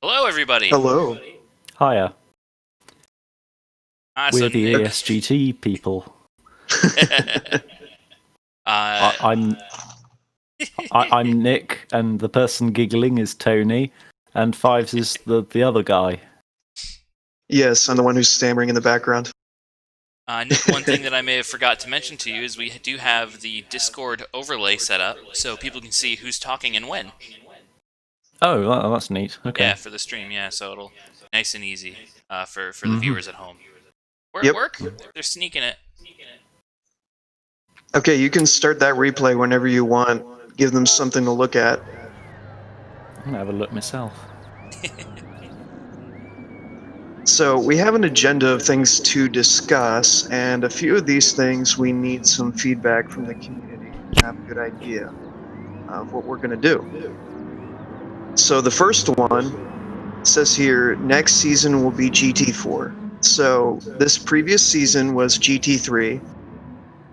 Hello, everybody. Hello. Hiya, So we're the Nick. ESGT people. uh, I, I'm I'm Nick, and the person giggling is Tony, and Fives is the other guy. Yes, I'm the one who's stammering in the background. Nick, one thing that I may have forgot to mention to you is we do have the Discord overlay set up so people can see who's talking and when. Oh, that's neat. Okay. Yeah, for the stream. Yeah, so it'll nice and easy for the viewers at home. Or at Yep. work, they're sneaking it. Okay, you can start that replay whenever you want. Give them something to look at. I'm gonna have a look myself. So, we have an agenda of things to discuss, and a few of these things we need some feedback from the community to have a good idea of what we're going to do. So, the first one says here next season will be GT4. So, this previous season was GT3,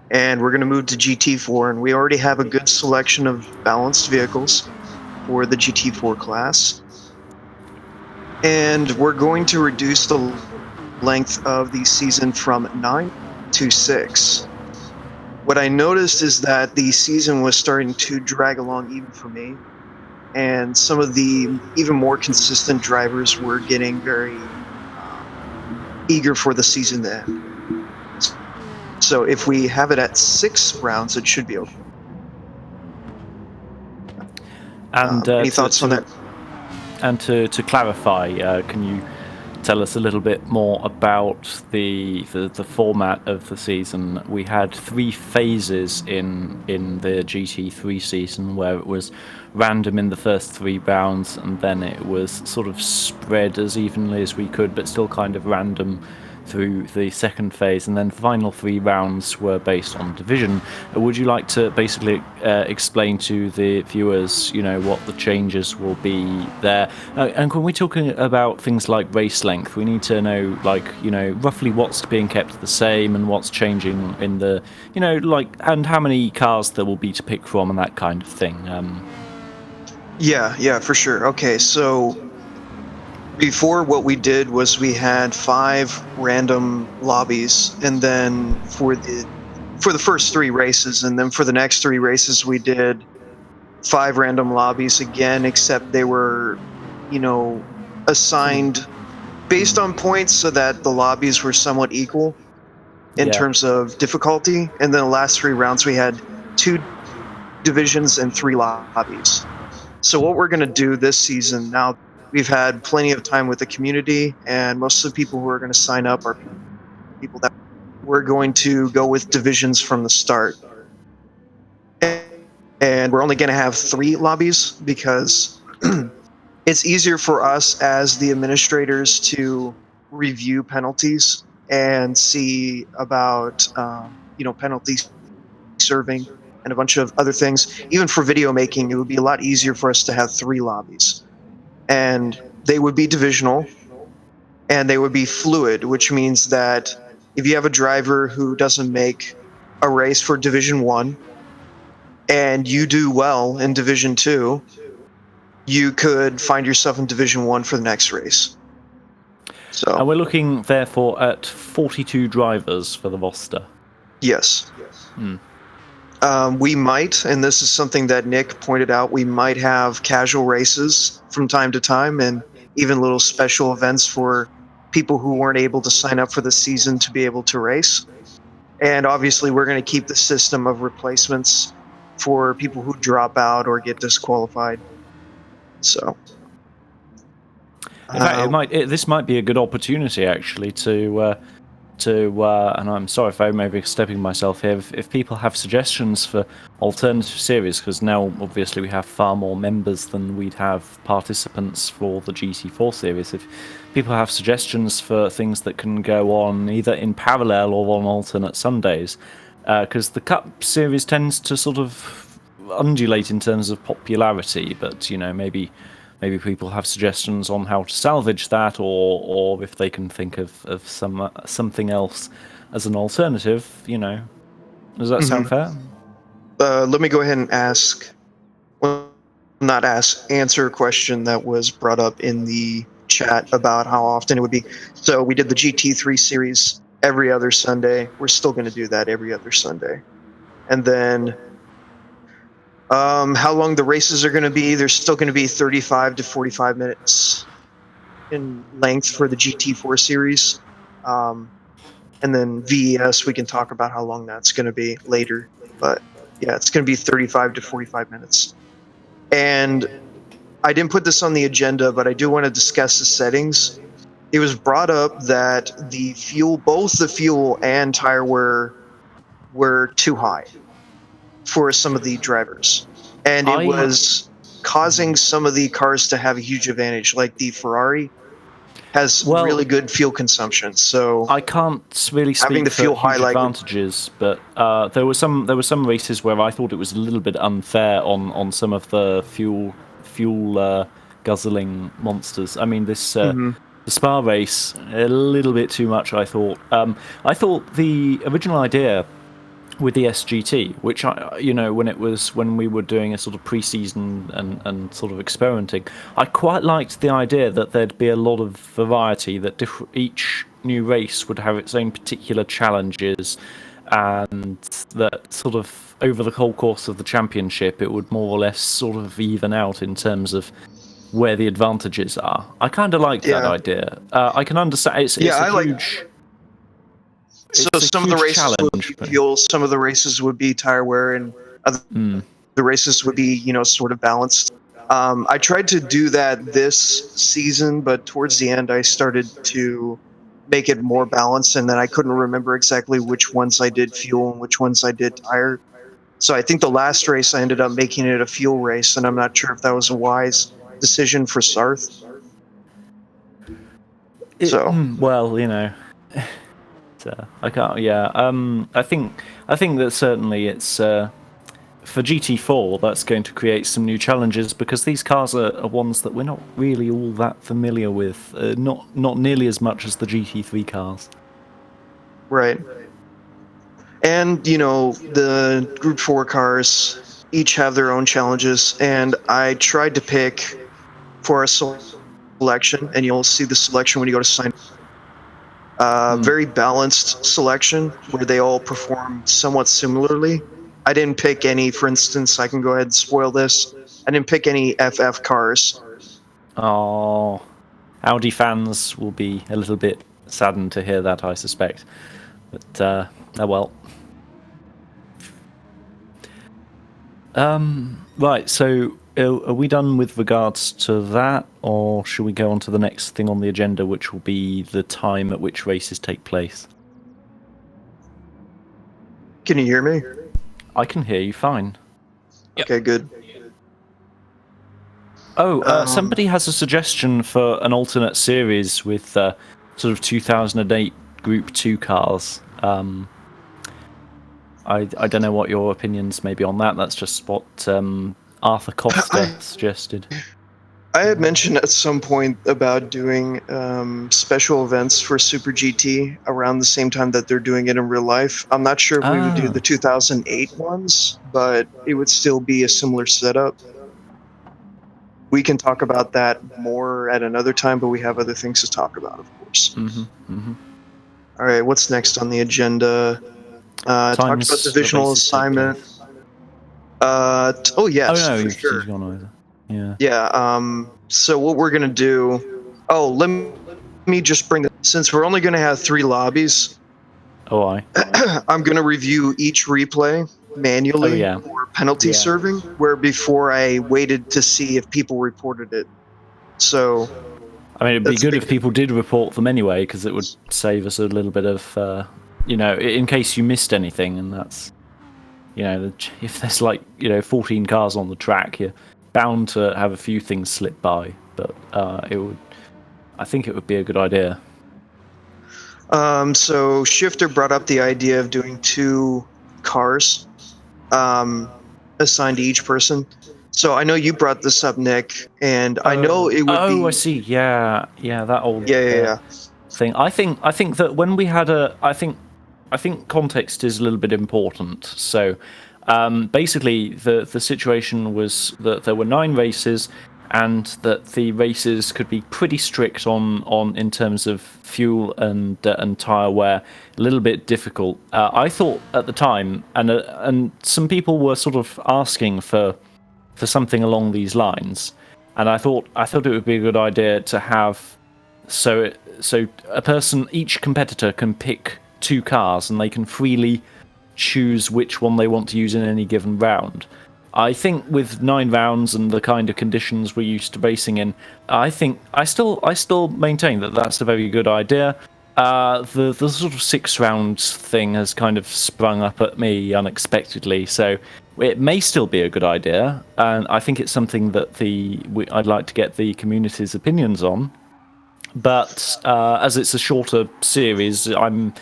and we're going to move to GT4, and we already have a good selection of balanced vehicles for the GT4 class. And we're going to reduce the length of the season from 9 to 6. What I noticed is that the season was starting to drag along even for me, and some of the even more consistent drivers were getting very eager for the season to end. So if we have it at 6 rounds, it should be okay. And Any thoughts on that? And to clarify, can you tell us a little bit more about the format of the season? We had 3 phases in the GT3 season, where it was random in the first 3 rounds, and then it was sort of spread as evenly as we could, but still kind of random through the second phase, and then the final 3 rounds were based on division. Would you like to basically explain to the viewers, what the changes will be there? And when we're talking about things like race length, we need to know, roughly what's being kept the same and what's changing in the, and how many cars there will be to pick from and that kind of thing. Yeah, for sure. Okay, so before what we did was we had 5 random lobbies, and then for the first 3 races, and then for the next 3 races we did 5 random lobbies again, except they were, assigned based on points so that the lobbies were somewhat equal in Yeah. terms of difficulty. And then the last 3 rounds we had 2 divisions and 3 lobbies. So what we're going to do this season, now we've had plenty of time with the community, and most of the people who are going to sign up are people that we're going to go with divisions from the start. And we're only going to have 3 lobbies because it's easier for us as the administrators to review penalties and see about penalty serving and a bunch of other things. Even for video making, it would be a lot easier for us to have 3 lobbies, and they would be divisional and they would be fluid, which means that if you have a driver who doesn't make a race for Division 1 and you do well in Division 2, you could find yourself in Division 1 for the next race. So, And we're looking, therefore, at 42 drivers for the roster. yes. We might, and this is something that Nick pointed out, we might have casual races from time to time and even little special events for people who weren't able to sign up for the season to be able to race. And obviously, we're going to keep the system of replacements for people who drop out or get disqualified. So, In fact, this might be a good opportunity actually to and I'm sorry if I'm overstepping myself here. If people have suggestions for alternative series, because now obviously we have far more members than we'd have participants for the GT4 series. If people have suggestions for things that can go on either in parallel or on alternate Sundays, because the Cup series tends to sort of undulate in terms of popularity, but maybe people have suggestions on how to salvage that, or if they can think of something else as an alternative. Does that sound fair? let me go ahead and ask one not answer a question that was brought up in the chat about how often it would be. So we did the GT3 series every other Sunday. We're still going to do that every other Sunday. And then how long the races are going to be, they're still going to be 35 to 45 minutes in length for the GT4 series. And then VES, we can talk about how long that's going to be later. But yeah, it's going to be 35 to 45 minutes. And I didn't put this on the agenda, but I do want to discuss the settings. It was brought up that the fuel, both the fuel and tire wear, were too high for some of the drivers. And it was causing some of the cars to have a huge advantage, like the Ferrari has really good fuel consumption. So I can't really having speak the for fuel huge high, like, advantages, but there were some races where I thought it was a little bit unfair on some of the fuel guzzling monsters. I mean, this the Spa race a little bit too much. I thought. I thought the original idea with the ESGT, which when we were doing a sort of pre-season and sort of experimenting, I quite liked the idea that there'd be a lot of variety, that each new race would have its own particular challenges, and that sort of over the whole course of the championship it would more or less sort of even out in terms of where the advantages are. I kind of liked that idea. I can understand it's a huge... So some of the races would be fuel, some of the races would be tire wear, and the races would be, sort of balanced. I tried to do that this season, but towards the end I started to make it more balanced, and then I couldn't remember exactly which ones I did fuel and which ones I did tire. So I think the last race I ended up making it a fuel race, and I'm not sure if that was a wise decision for Sarth. Well, I can't. Yeah. I think that certainly it's for GT4 that's going to create some new challenges, because these cars are ones that we're not really all that familiar with. Not nearly as much as the GT3 cars. Right. And the Group 4 cars each have their own challenges, and I tried to pick for a selection, and you'll see the selection when you go to sign. Very balanced selection where they all perform somewhat similarly. I didn't pick any, for instance, I can go ahead and spoil this. I didn't pick any FF cars. Oh, Audi fans will be a little bit saddened to hear that, I suspect. But, oh well. Right, so are we done with regards to that, or should we go on to the next thing on the agenda, which will be the time at which races take place? Can you hear me? I can hear you fine. Yep. Okay, good. Oh, somebody has a suggestion for an alternate series with sort of 2008 Group 2 cars. I don't know what your opinions may be on that. That's just what Arthur Costa suggested. I had mentioned at some point about doing special events for Super GT around the same time that they're doing it in real life. I'm not sure if we would do the 2008 ones, but it would still be a similar setup. We can talk about that more at another time, but we have other things to talk about, of course. All right, what's next on the agenda? Talked about divisional assignment. Oh, yes, for sure. Yeah, so what we're going to do... Oh, let me just bring... Since we're only going to have 3 lobbies, I'm going to review each replay manually for penalty serving, where before I waited to see if people reported it. So... I mean, it'd be good if people did report them anyway, because it would save us a little bit of... in case you missed anything, and that's... if there's 14 cars on the track, you're bound to have a few things slip by, but I think it would be a good idea. So Shifter brought up the idea of doing 2 cars assigned to each person. So I know you brought this up, Nick, and I know it would be... Oh, I see. Yeah, that old thing. I think that when we had I think context is a little bit important. So Basically, the situation was that there were 9 races, and that the races could be pretty strict on in terms of fuel and tire wear. A little bit difficult. I thought at the time, and some people were sort of asking for something along these lines, and I thought it would be a good idea to have so each competitor can pick 2 cars, and they can freely choose which one they want to use in any given round. I think with 9 rounds and the kind of conditions we're used to racing in, I still maintain that that's a very good idea. The sort of 6 rounds thing has kind of sprung up at me unexpectedly, so it may still be a good idea, and I think it's something that I'd like to get the community's opinions on. But as it's a shorter series, I'm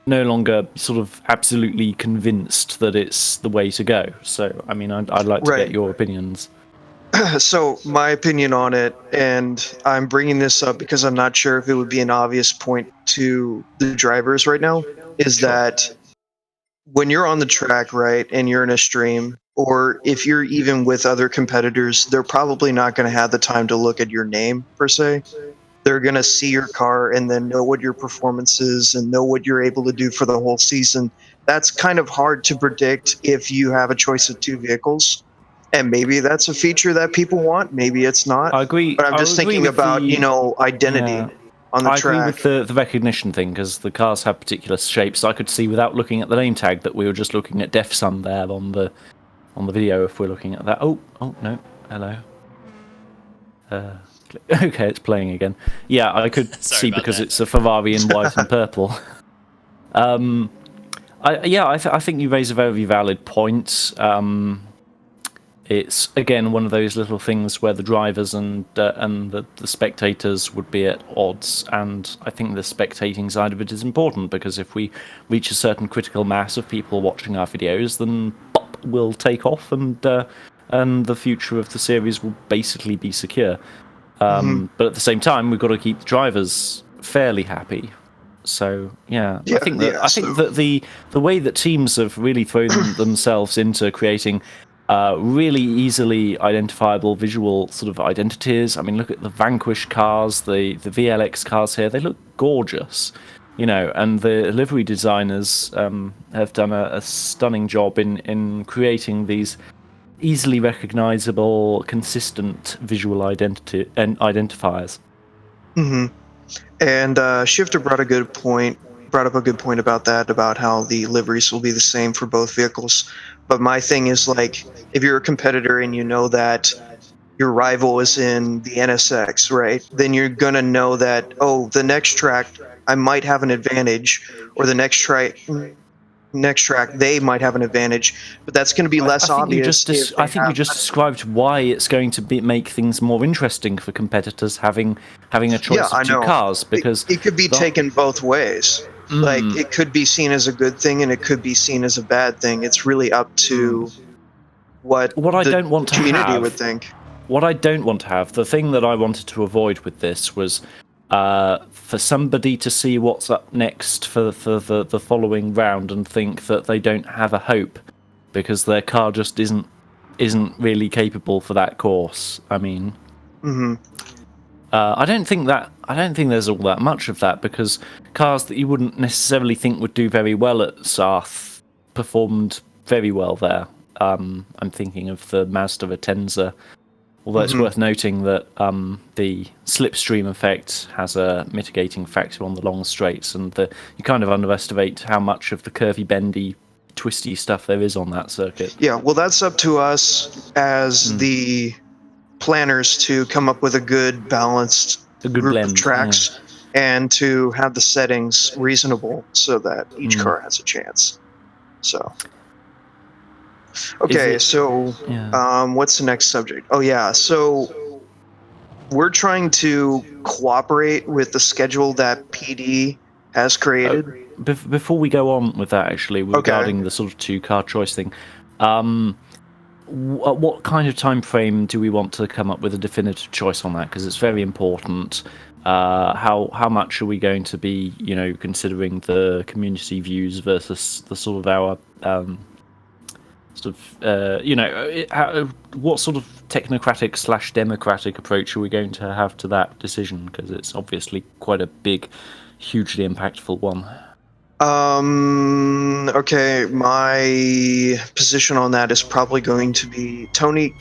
no longer sort of absolutely convinced that it's the way to go. So, I mean, I'd like to get your opinions. So, my opinion on it, and I'm bringing this up because I'm not sure if it would be an obvious point to the drivers right now, is that when you're on the track, right, and you're in a stream, or if you're even with other competitors, they're probably not going to have the time to look at your name, per se. They're going to see your car and then know what your performance is and know what you're able to do for the whole season. That's kind of hard to predict if you have a choice of 2 vehicles. And maybe that's a feature that people want. Maybe it's not. I agree. But I'm just thinking about, identity on the track. I agree with the recognition thing, because the cars have particular shapes. I could see without looking at the name tag that we were just looking at Def Sun there on the video, if we're looking at that. Oh no. Hello. Okay, it's playing again. Yeah, I could see because that. It's a Ferrari in white and purple. I think you raise a very valid point. It's again one of those little things where the drivers and the spectators would be at odds, and I think the spectating side of it is important, because if we reach a certain critical mass of people watching our videos, then pop will take off, and the future of the series will basically be secure. But at the same time, we've got to keep the drivers fairly happy. So I think that the way that teams have really thrown themselves into creating really easily identifiable visual sort of identities. I mean, look at the Vanquish cars, the VLX cars here. They look gorgeous, and the livery designers have done a stunning job in creating these easily recognizable, consistent visual identity and identifiers. Mm-hmm. And Shifter brought up a good point about that, about how the liveries will be the same for both vehicles. But my thing is, like, if you're a competitor and you know that your rival is in the NSX, right, then you're going to know that, the next track I might have an advantage, or the next track they might have an advantage, but that's going to be less obvious. I think you just described why it's going to make things more interesting for competitors having a choice of 2 cars, because it could be taken both ways. Like, it could be seen as a good thing and it could be seen as a bad thing. It's really up to what I don't want to community have, would think. What I don't want to have, the thing that I wanted to avoid with this was for somebody to see what's up next for the following round and think that they don't have a hope because their car just isn't really capable for that course. I mean, I don't think there's all that much of that, because cars that you wouldn't necessarily think would do very well at Sarth performed very well there. I'm thinking of the Mazda Atenza. Although it's worth noting that the slipstream effect has a mitigating factor on the long straights, and you kind of underestimate how much of the curvy, bendy, twisty stuff there is on that circuit. Yeah, well, that's up to us as the planners to come up with a good, balanced group of tracks, and to have the settings reasonable so that each car has a chance. So... Okay, what's the next subject? Oh, yeah, so we're trying to cooperate with the schedule that PD has created. Before we go on with that, actually, regarding the sort of 2-car choice thing, what kind of time frame do we want to come up with a definitive choice on that? Because it's very important. How much are we going to be, considering the community views versus the sort of our... sort of, what sort of technocratic / democratic approach are we going to have to that decision? Because it's obviously quite a big, hugely impactful one. Okay, my position on that is probably going to be Tony.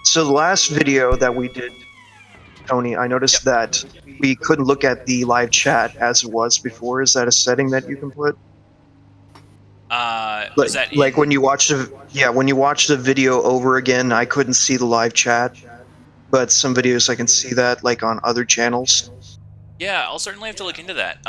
So the last video that we did, Tony, I noticed that we couldn't look at the live chat as it was before. Is that a setting that you can put? Was that Like when you watch the video over again, I couldn't see the live chat, but some videos I can see that, like on other channels. Yeah, I'll certainly have to look into that.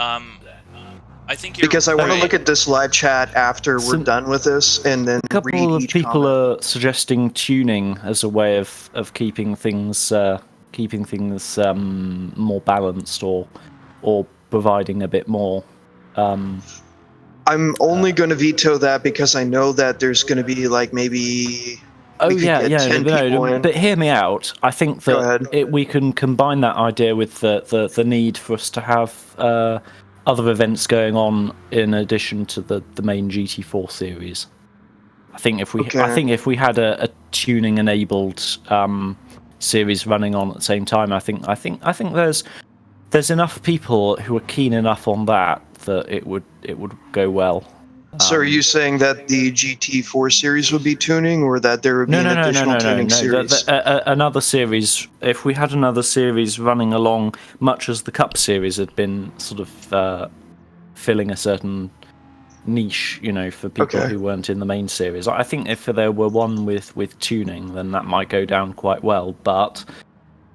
I think you're Because I want to right. look at this live chat after we're done with this, and then A couple read of each people comment. are suggesting tuning as a way of keeping things more balanced or providing a bit more. I'm only going to veto that because I know that there's going to be like maybe Oh we could yeah, get yeah. 10 people in. But hear me out. I think Go that ahead. we can combine that idea with the need for us to have other events going on in addition to the main GT4 series. I think if we had a tuning enabled series running on at the same time, I think there's enough people who are keen enough on that it would go well. So are you saying that the GT4 series would be tuning, or that there would be an additional tuning series? Another series. If we had another series running along, much as the Cup series had been sort of filling a certain niche, for people who weren't in the main series. I think if there were one with tuning, then that might go down quite well. But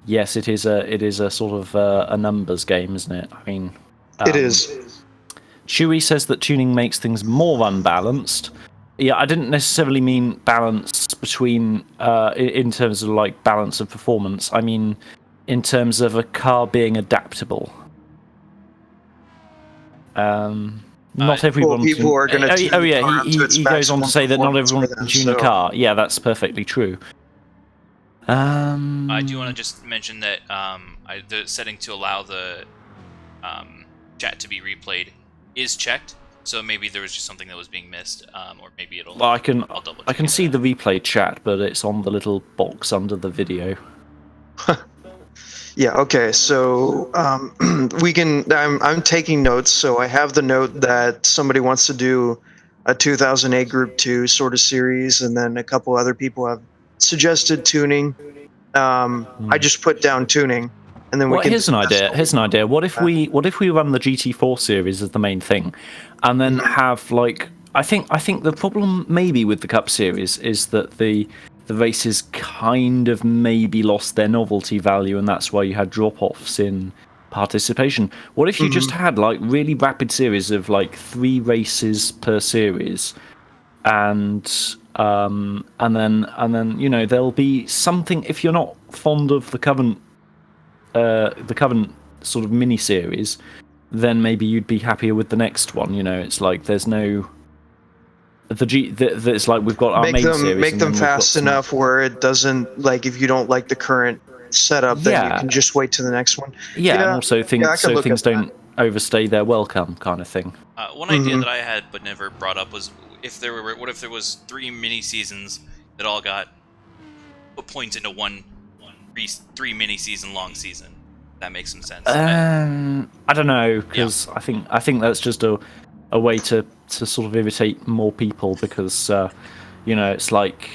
yes, it is a sort of a numbers game, isn't it? I mean, It is. Chewy says that tuning makes things more unbalanced. Yeah, I didn't necessarily mean balance between in terms of like balance of performance. I mean in terms of a car being adaptable. Not everyone. People are going to. Oh yeah, he goes on to say that not everyone can tune a car. Yeah, that's perfectly true. I do want to just mention that the setting to allow the chat to be replayed is checked, so maybe there was just something that was being missed, or maybe it'll. Well, I can I'll see the replay chat, but it's on the little box under the video. Yeah. Okay. So we can. I'm taking notes. So I have the note that somebody wants to do a 2008 Group 2 sort of series, and then a couple other people have suggested tuning. I just put down tuning, and then we can. Here's an idea. What if we run the GT4 series as the main thing, and then have like I think the problem maybe with the Cup series is that the races kind of maybe lost their novelty value, and that's why you had drop-offs in participation. What if you just had like really rapid series of like 3 races per series, and then there'll be something. If you're not fond of the current sort of mini series, then maybe you'd be happier with the next one. It's like there's no. It's like we've got our main series. Make them fast enough where it doesn't, like, if you don't like the current setup, then you can just wait to the next one. Yeah, and also things don't overstay their welcome, kind of thing. One idea that I had but never brought up was what if there was 3 mini seasons that all got put points into one 3 mini season long season. That makes some sense. I don't know, because I think that's just a way to sort of irritate more people, because it's like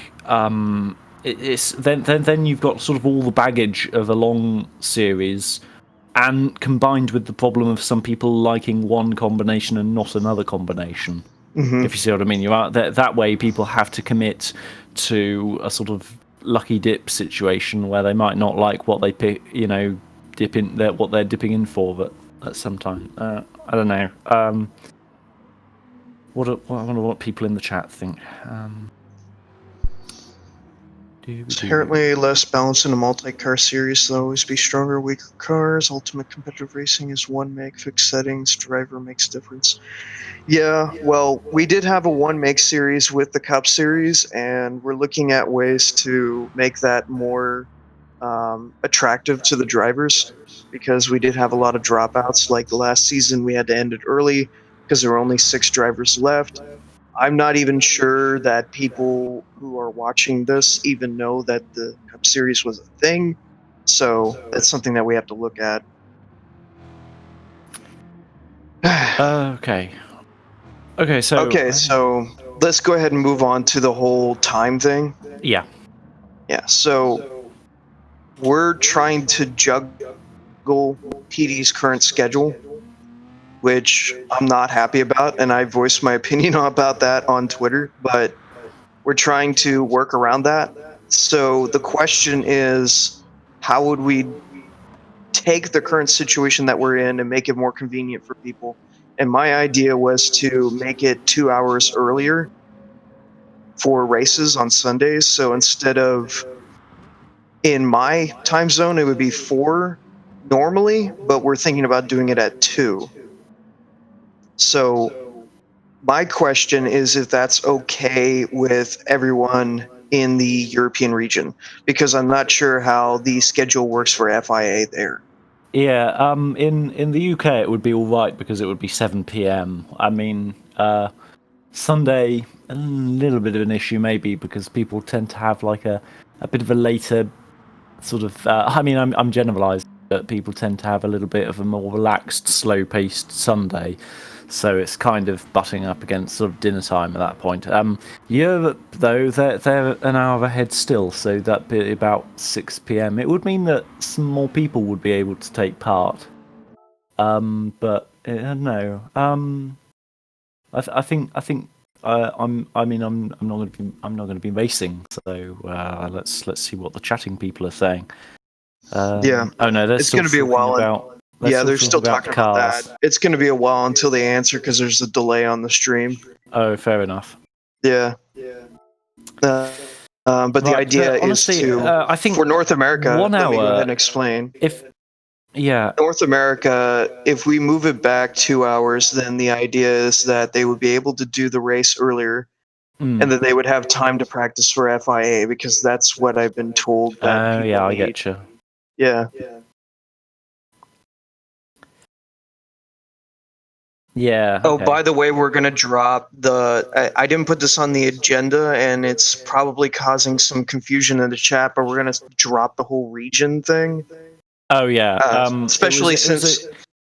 it's then you've got sort of all the baggage of a long series, and combined with the problem of some people liking one combination and not another combination. If you see what I mean, that way people have to commit to a sort of lucky dip situation where they might not like what they pick, what they're dipping in for, but at some time, I don't know. I wonder what people in the chat think. Inherently less balance in a multi-car series. There'll always be stronger, weaker cars. Ultimate competitive racing is one make, fixed settings, driver makes difference. Yeah, well, we did have a one make series with the Cup series, and we're looking at ways to make that more attractive to the drivers, because we did have a lot of dropouts. Like the last season, we had to end it early because there were only 6 drivers left. I'm not even sure that people who are watching this even know that the Cup Series was a thing. So that's something that we have to look at. Okay. Okay, so... Okay, so let's go ahead and move on to the whole time thing. Yeah. Yeah, so we're trying to juggle TD's current schedule, which I'm not happy about, and I voiced my opinion about that on Twitter, but we're trying to work around that. So the question is, how would we take the current situation that we're in and make it more convenient for people? And my idea was to make it 2 hours earlier for races on Sundays. So instead of in my time zone, it would be 4 normally, but we're thinking about doing it at 2. So my question is if that's okay with everyone in the European region, because I'm not sure how the schedule works for FIA there. Yeah, in the UK it would be all right because it would be 7 p.m. I mean, Sunday a little bit of an issue maybe because people tend to have like a bit of a later sort of. I mean, I'm generalising, but people tend to have a little bit of a more relaxed, slow-paced Sunday. So it's kind of butting up against sort of dinner time at that point. Europe, though, they're an hour ahead still, so that'd be about 6 p.m. It would mean that some more people would be able to take part. But no. I think I'm not going to be racing. So let's see what the chatting people are saying. Yeah. Oh no, they're It's still going to be a talking while. about. Yeah, they're still talking about cars. that. It's going to be a while until they answer because there's a delay on the stream. Oh, fair enough. Yeah. But the Right, idea honestly, is to, I think for North America, 1 let me go hour- ahead and explain. Yeah, North America, if we move it back 2 hours, then the idea is that they would be able to do the race earlier, and then they would have time to practice for FIA, because that's what I've been told that people yeah, I need. get you. Yeah. Yeah. Oh, okay. by the way, we're going to drop the... I didn't put this on the agenda, and it's probably causing some confusion in the chat, but we're going to drop the whole region thing. Oh yeah. Especially since...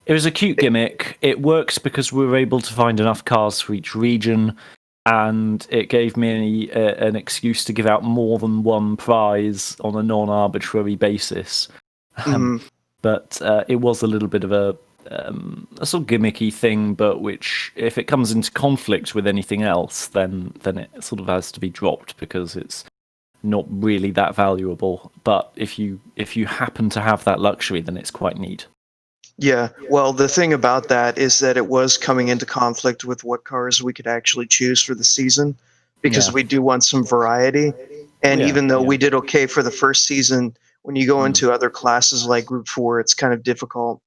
It was a cute gimmick. It works because we were able to find enough cars for each region, and it gave me an excuse to give out more than one prize on a non-arbitrary basis. But it was a little bit of a sort of gimmicky thing, but which, if it comes into conflict with anything else, then it sort of has to be dropped because it's not really that valuable. But if you happen to have that luxury, then it's quite neat. Yeah, well, the thing about that is that it was coming into conflict with what cars we could actually choose for the season, because we do want some variety. And even though we did okay for the first season, when you go into other classes like Group 4, it's kind of difficult.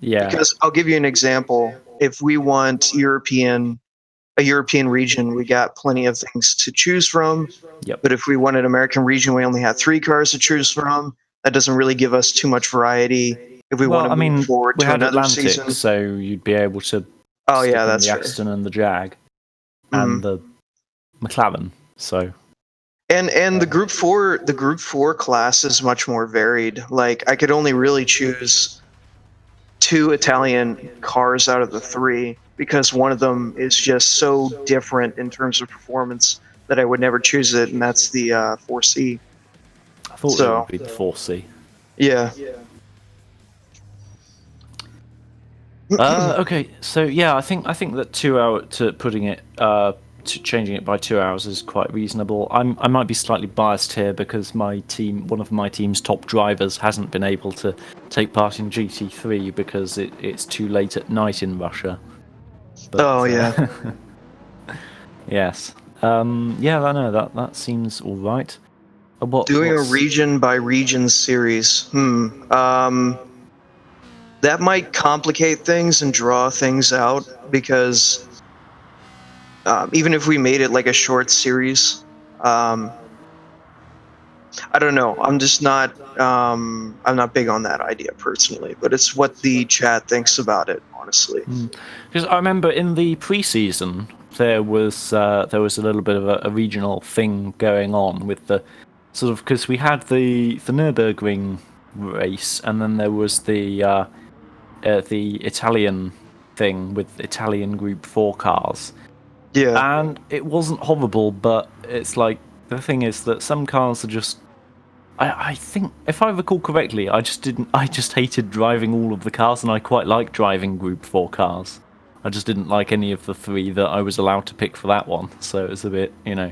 Yeah. Because I'll give you an example. If we want a European region, we got plenty of things to choose from. Yep. But if we want an American region, we only have 3 cars to choose from. That doesn't really give us too much variety. If we want to move forward to another Atlantic, season, so you'd be able to. Oh stick yeah, in that's the true. Aston and the Jag, and the McLaren. So. And the Group 4 class is much more varied. Like, I could only really choose 2 Italian cars out of the 3 because one of them is just so different in terms of performance that I would never choose it, and that's the 4C. I thought it would be the 4C. Yeah. Okay, so yeah, I think that 2 hour to putting it to changing it by 2 hours is quite reasonable. I might be slightly biased here because one of my team's top drivers hasn't been able to take part in GT3 because it's too late at night in Russia. But, yeah. Yes. Yeah, I know that seems all right. Doing a region by region series. That might complicate things and draw things out because even if we made it like a short series, I don't know. I'm just not. I'm not big on that idea personally, but it's what the chat thinks about it, honestly. Because I remember in the pre-season, there was a little bit of a regional thing going on with the sort of, because we had the Nürburgring race, and then there was the Italian thing with Italian Group 4 cars. Yeah. And it wasn't horrible, but it's like, the thing is that some cars are just... I think, if I recall correctly, I just hated driving all of the cars, and I quite like driving Group 4 cars. I just didn't like any of the 3 that I was allowed to pick for that one, so it was a bit, Yeah.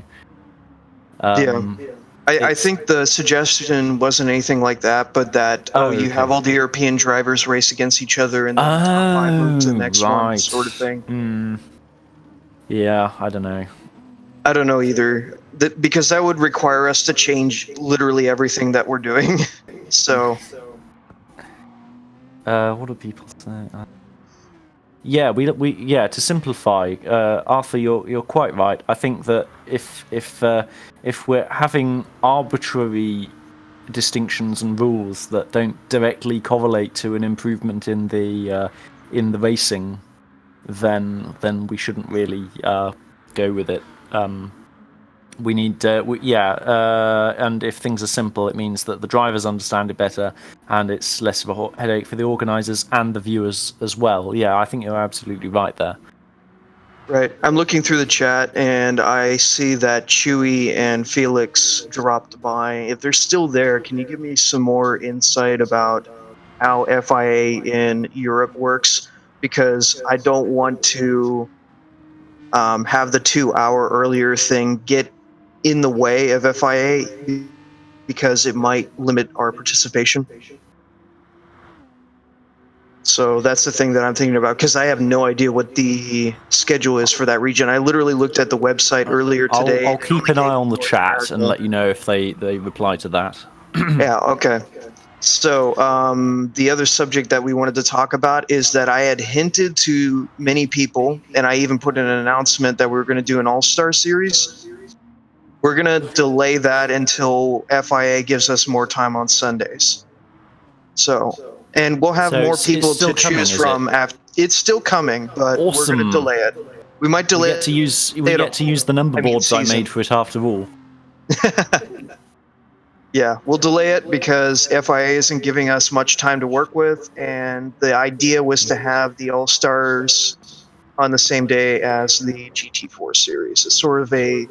I think the suggestion wasn't anything like that, but that, you have all the European drivers race against each other, and then the top 5 move to the next one, sort of thing. Yeah, I don't know. I don't know either, because that would require us to change literally everything that we're doing. So, what do people say? Yeah, to simplify, Arthur, you're quite right. I think that if we're having arbitrary distinctions and rules that don't directly correlate to an improvement in the racing, then we shouldn't really go with it. We need, and if things are simple, it means that the drivers understand it better, and it's less of a headache for the organisers and the viewers as well. Yeah, I think you're absolutely right there. right. I'm looking through the chat, and I see that Chewy and Felix dropped by. If they're still there, can you give me some more insight about how FIA in Europe works? Because I don't want to have the 2-hour earlier thing get in the way of FIA, because it might limit our participation. So that's the thing that I'm thinking about, because I have no idea what the schedule is for that region. I literally looked at the website earlier today. I'll keep an eye on the chat and let you know if they reply to that. Yeah, okay. So the other subject that we wanted to talk about is that I had hinted to many people, and I even put in an announcement that we were going to do an all-star series. We're going to delay that until FIA gives us more time on Sundays. So, and we'll have more people to choose from. It's still coming, but we're going to delay it. We might delay it. We get to use the number boards I made for it after all. Yeah, we'll delay it because FIA isn't giving us much time to work with, and the idea was to have the All-Stars on the same day as the GT4 series. It's sort of a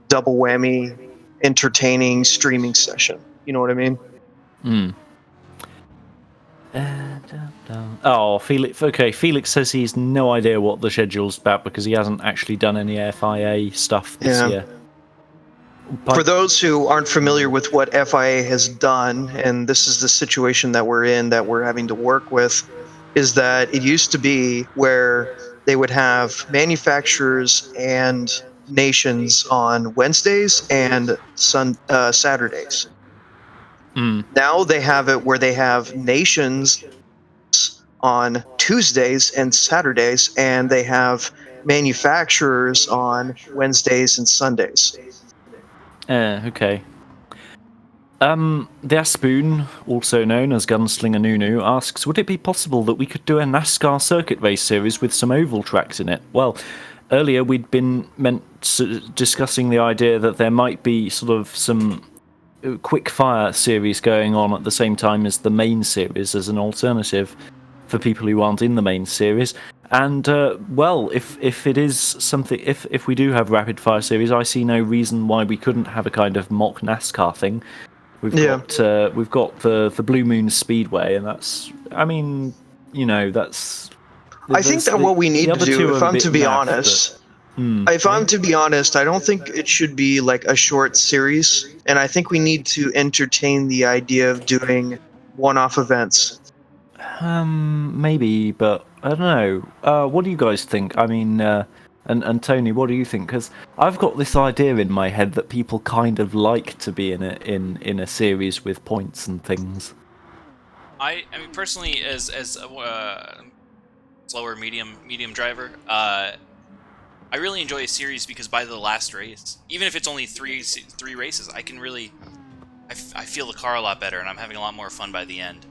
double whammy, entertaining streaming session. You know what I mean? Oh, Felix. Okay, Felix says he has no idea what the schedule's about because he hasn't actually done any FIA stuff this year. For those who aren't familiar with what FIA has done, and this is the situation that we're in, that we're having to work with, is that it used to be where they would have manufacturers and nations on Wednesdays and Saturdays. Now they have it where they have nations on Tuesdays and Saturdays, and they have manufacturers on Wednesdays and Sundays. Okay. The Aspoon, also known as Gunslinger Nunu, asks, would it be possible that we could do a NASCAR circuit race series with some oval tracks in it? Well, earlier we'd been discussing the idea that there might be sort of some quick fire series going on at the same time as the main series as an alternative for people who aren't in the main series. And well, if it is something, if we do have rapid fire series, I see no reason why we couldn't have a kind of mock NASCAR thing. We've got the Blue Moon Speedway, and that's, I mean, you know, that's. I think that what we need to do, if I'm to be honest, I don't think it should be like a short series, and I think we need to entertain the idea of doing one-off events. Maybe, but I don't know. What do you guys think? I mean, and Tony, what do you think? Because I've got this idea in my head that people kind of like to be in a series with points and things. I mean, personally, as a slower medium driver, I really enjoy a series because by the last race, even if it's only three races, I can really, I feel the car a lot better, and I'm having a lot more fun by the end.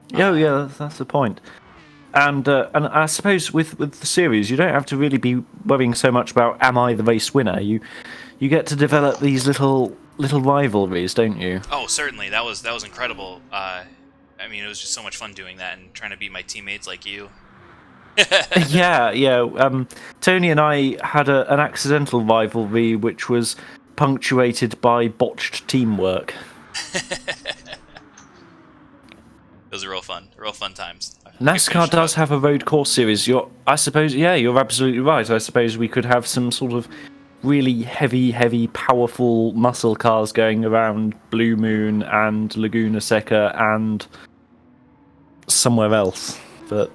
Yeah, that's the point. And I suppose with the series, you don't have to really be worrying so much about am I the race winner. You get to develop these little rivalries, don't you? Oh, certainly. That was incredible. I mean, it was just so much fun doing that and trying to beat my teammates like you. Yeah. Tony and I had an accidental rivalry, which was punctuated by botched teamwork. Those are real fun times. NASCAR does have a road course series. You're absolutely right. I suppose we could have some sort of really heavy, powerful muscle cars going around Blue Moon and Laguna Seca and somewhere else. But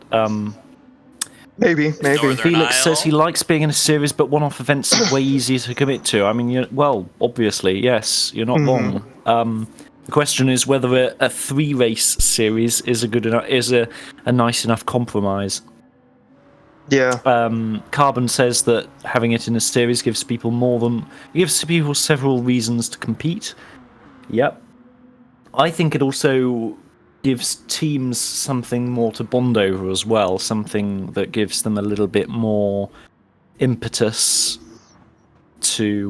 maybe. Northern Felix Isle. says he likes being in a series, but one-off events are way easier to commit to. I mean, obviously, yes, you're not wrong. The question is whether a 3-race series is a nice enough compromise. Yeah. Carbon says that having it in a series gives people several reasons to compete. Yep. I think it also gives teams something more to bond over as well, something that gives them a little bit more impetus to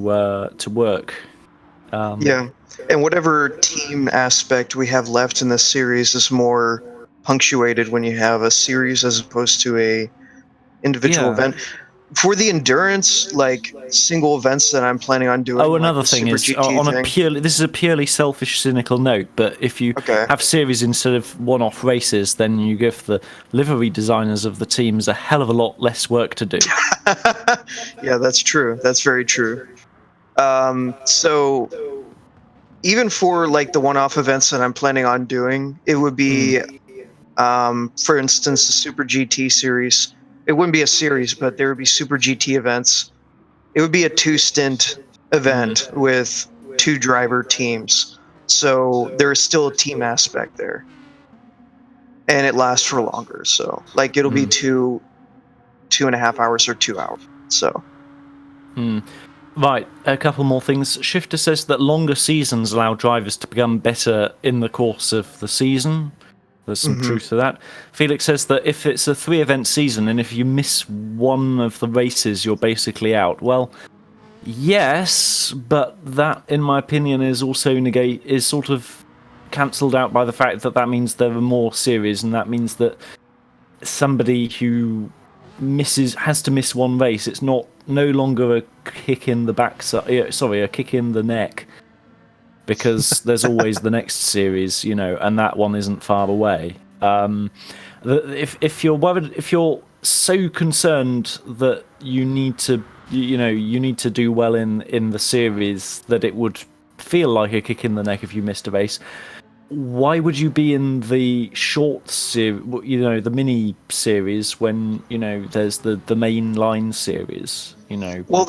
work. Yeah. And whatever team aspect we have left in this series is more punctuated when you have a series as opposed to a individual event. For the endurance, like single events that I'm planning on doing. Oh, another like the thing Super is GT this is a purely selfish, cynical note. But if you have series instead of one-off races, then you give the livery designers of the teams a hell of a lot less work to do. Yeah, that's true. That's very true. So even for like the one-off events that I'm planning on doing, it would be, for instance, the Super GT series. It wouldn't be a series, but there would be Super GT events. It would be a 2-stint event with 2 driver teams. So there is still a team aspect there. And it lasts for longer. So like it'll be 2.5 hours or 2 hours. So. Right, a couple more things. Shifter says that longer seasons allow drivers to become better in the course of the season. There's some truth to that. Felix says that if it's a 3-event season and if you miss one of the races, you're basically out. Well, yes, but that, in my opinion, is also sort of cancelled out by the fact that means there are more series, and that means that somebody who has to miss one race. It's no longer a kick in the backside. Sorry, a kick in the neck. Because there's always the next series, and that one isn't far away. If you're worried, if you're so concerned that you need to do well in the series that it would feel like a kick in the neck if you missed a race, why would you be in the short series, the mini series when there's the main line series? Well,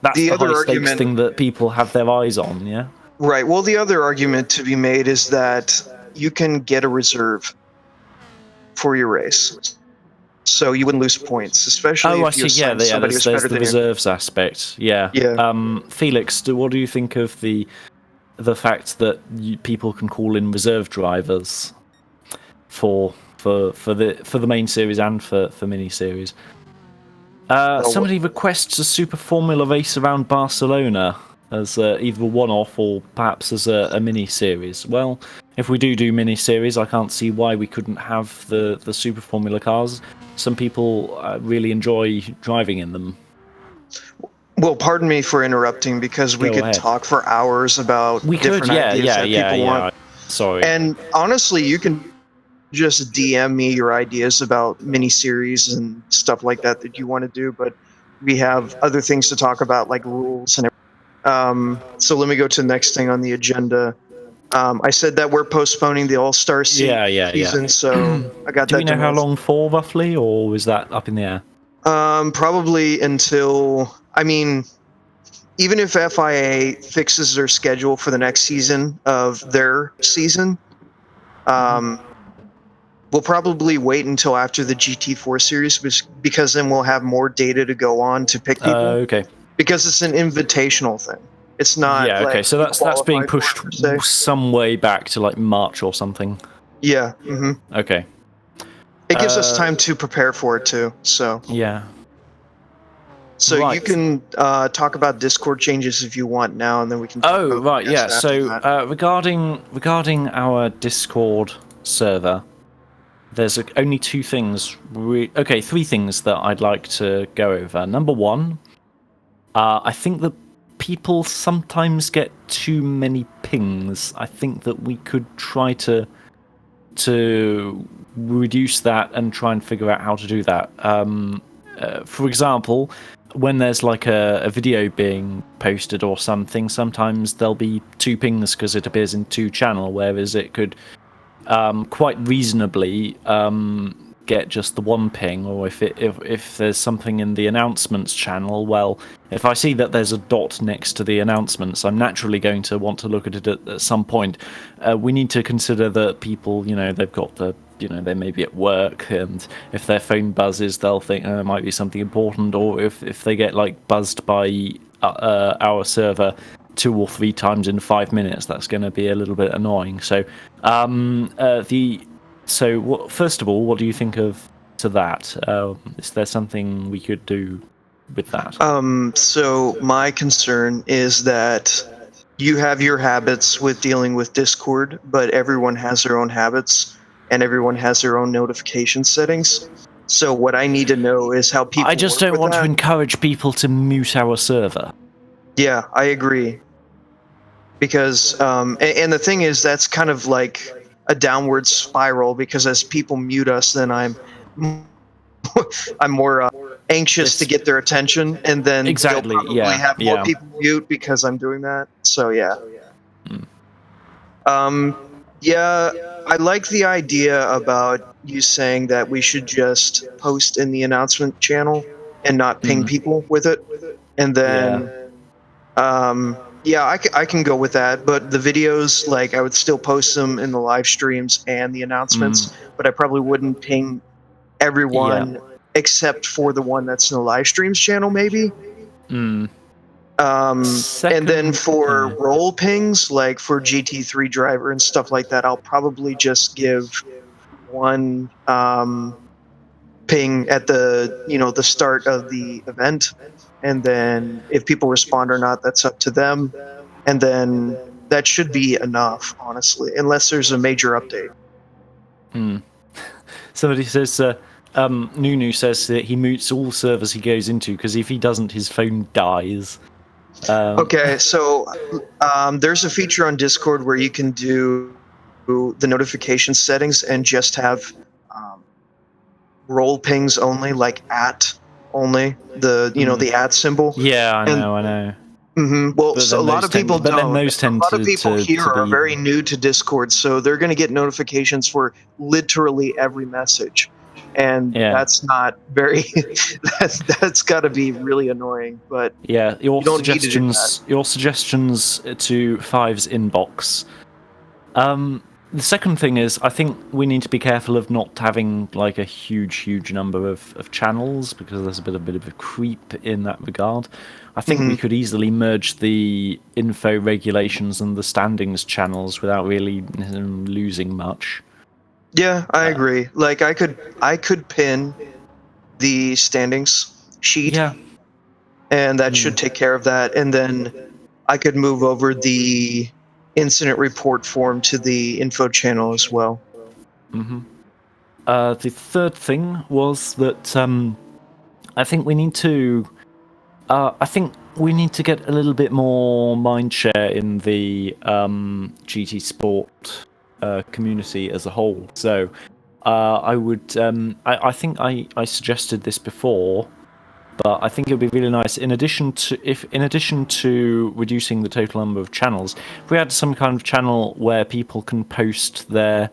that's the other high stakes argument thing that people have their eyes on, yeah? Right. Well, the other argument to be made is that you can get a reserve for your race. So you wouldn't lose points, especially if you assign somebody who's better there's the than reserves aspect. Yeah. Felix, what do you think of the fact that people can call in reserve drivers for the main series and for mini series? Somebody requests a Super Formula race around Barcelona as either a one-off or perhaps as a mini-series. Well, if we do mini-series, I can't see why we couldn't have the Super Formula cars. Some people really enjoy driving in them. Well, pardon me for interrupting, because we could talk for hours about different ideas that people want. Sorry. And honestly, you can just DM me your ideas about mini-series and stuff like that you want to do, but we have other things to talk about, like rules and everything. So let me go to the next thing on the agenda. I said that we're postponing the All-Star season, so I got that. Do we know how long for, roughly, or is that up in the air? Probably until, even if FIA fixes their schedule for the next season of their season, we'll probably wait until after the GT4 series, because then we'll have more data to go on to pick people. Okay. Because it's an invitational thing. It's not. Yeah. Okay. So that's being pushed some way back to like March or something. Yeah. Mm-hmm. Okay. It gives us time to prepare for it too. So Yeah. you Right. can talk about Discord changes if you want now, and then we can. Oh, right, yeah. after So that. regarding our Discord server, there's only two things. Three things that I'd like to go over. Number one, I think that people sometimes get too many pings. I think that we could try to reduce that and try and figure out how to do that. For example, when there's like a video being posted or something, sometimes there'll be two pings because it appears in two channel, whereas it could quite reasonably get just the one ping. Or if there's something in the announcements channel, well, if I see that there's a dot next to the announcements, I'm naturally going to want to look at it at some point. We need to consider that people, they've got they may be at work, and if their phone buzzes, they'll think it might be something important. Or if they get like buzzed by our server 2 or 3 times in 5 minutes, that's going to be a little bit annoying. So first of all, what do you think of to that? Is there something we could do with that? So my concern is that you have your habits with dealing with Discord, but everyone has their own habits and everyone has their own notification settings. So what I need to know is how people. I just work don't with want that. to encourage people to mute our server. Yeah, I agree. Because and the thing is, that's kind of like a downward spiral, because as people mute us, then I'm more anxious to get their attention, and then Exactly, they'll probably yeah, have more yeah. people mute because I'm doing that. So yeah. Yeah, I like the idea about you saying that we should just post in the announcement channel and not ping people with it, and then yeah, I can go with that. But the videos, like, I would still post them in the live streams and the announcements, but I probably wouldn't ping everyone except for the one that's in the live streams channel, maybe. And then for role pings, like for GT3 driver and stuff like that, I'll probably just give one ping at the start of the event, and then if people respond or not, that's up to them. And then that should be enough, honestly, unless there's a major update. Somebody says, Nunu says that he mutes all servers he goes into because if he doesn't, his phone dies. Okay, so there's a feature on Discord where you can do the notification settings and just have role pings only, like at only, the at symbol. Yeah, I know. Mm-hmm. Well, so a lot of people don't. Then those tend a lot of people to here are be very new to Discord, so they're going to get notifications for literally every message, and that's not very. that's got to be really annoying. But yeah, your you don't need to do that. Your suggestions to Five's inbox. The second thing is, I think we need to be careful of not having like a huge number of channels, because there's a bit of a creep in that regard. I think we could easily merge the info regulations and the standings channels without really losing much. Yeah, I agree. Like I could pin the standings sheet, and that should take care of that. And then I could move over the incident report form to the info channel as well. The third thing was that I think we need to get a little bit more mindshare in the GT Sport community as a whole. So I would I think I suggested this before, but I think it would be really nice, in addition to reducing the total number of channels, if we had some kind of channel where people can post their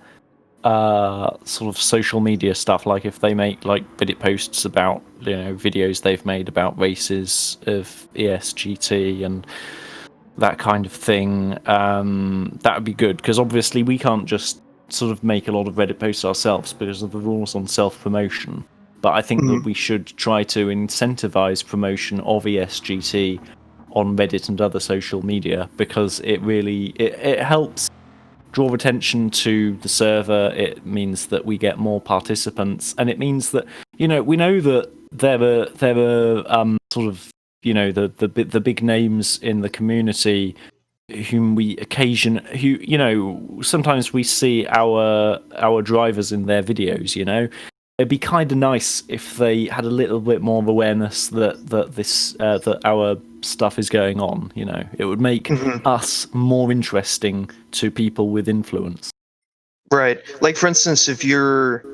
sort of social media stuff, like if they make like Reddit posts about videos they've made about races of ESGT and that kind of thing. That would be good, because obviously we can't just sort of make a lot of Reddit posts ourselves because of the rules on self-promotion. But I think that we should try to incentivize promotion of ESGT on Reddit and other social media, because it really it helps draw attention to the server. It means that we get more participants, and it means that we know that there are sort of the big names in the community whom sometimes we see our drivers in their videos. It'd be kind of nice if they had a little bit more of awareness that our stuff is going on. It would make us more interesting to people with influence. Right. Like, for instance, if you're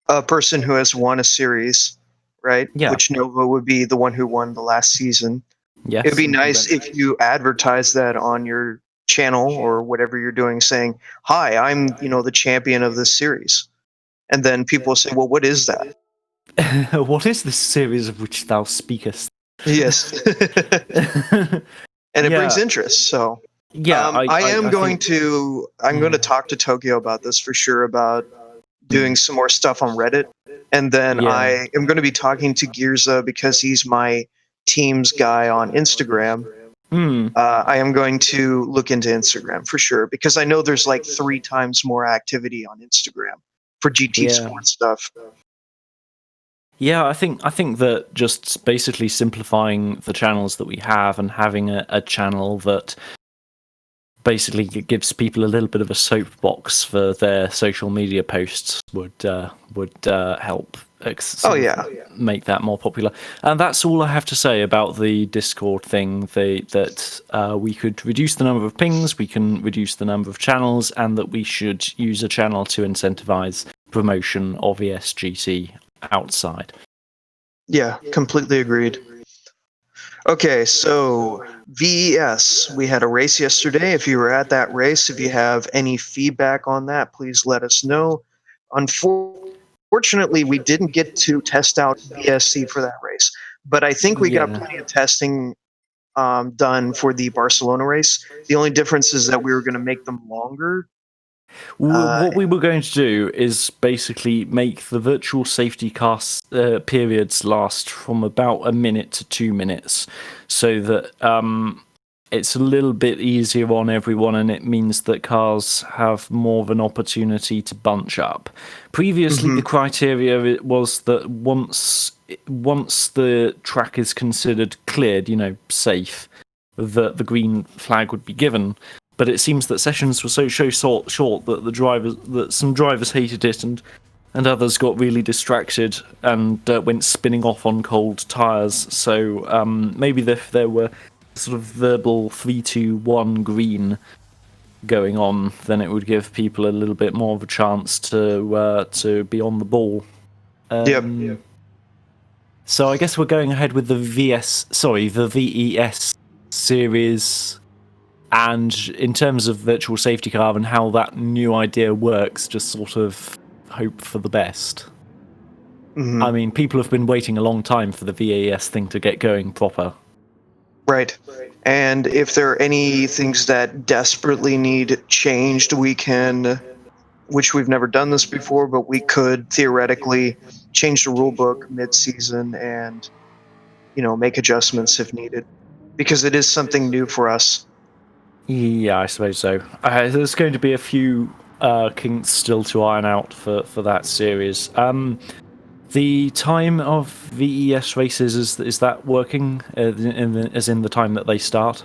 a person who has won a series, right? Yeah. Which Nova would be the one who won the last season. Yes. It'd be nice if you advertise that on your channel or whatever you're doing, saying, "Hi, I'm the champion of this series," and then people will say, "Well, what is that?" What is this series of which thou speakest? Yes. And it brings interest. So yeah, I'm going to talk to Tokyo about this for sure, about doing some more stuff on Reddit, and then I am going to be talking to Gearza because he's my team's guy on Instagram. I am going to look into Instagram for sure, because I know there's like 3 times more activity on Instagram for GT sports stuff. Yeah, I think that just basically simplifying the channels that we have and having a channel that basically gives people a little bit of a soapbox for their social media posts would help make that more popular. And that's all I have to say about the Discord thing. That we could reduce the number of pings, we can reduce the number of channels, and that we should use a channel to incentivize promotion of ESGT outside. Yeah, completely agreed. Okay, so VES, we had a race yesterday. If you were at that race, if you have any feedback on that, please let us know. Unfortunately, we didn't get to test out VSC for that race, but I think we got plenty of testing done for the Barcelona race. The only difference is that we were going to make them longer. What we were going to do is basically make the virtual safety car periods last from about a minute to 2 minutes, so that it's a little bit easier on everyone, and it means that cars have more of an opportunity to bunch up. Previously, the criteria was that once the track is considered cleared, safe, that the green flag would be given. But it seems that sessions were so short that some drivers hated it, and others got really distracted and went spinning off on cold tyres. So maybe if there were sort of verbal 3-2-1 green going on, then it would give people a little bit more of a chance to be on the ball. Yep. So I guess we're going ahead with the VES series. And in terms of virtual safety car and how that new idea works, just sort of hope for the best. I mean, people have been waiting a long time for the VAS thing to get going proper. Right. And if there are any things that desperately need changed, we can, which we've never done this before, but we could theoretically change the rule book mid-season and, make adjustments if needed, because it is something new for us. Yeah, I suppose so. There's going to be a few kinks still to iron out for that series. The time of VES races, is that working as in the time that they start?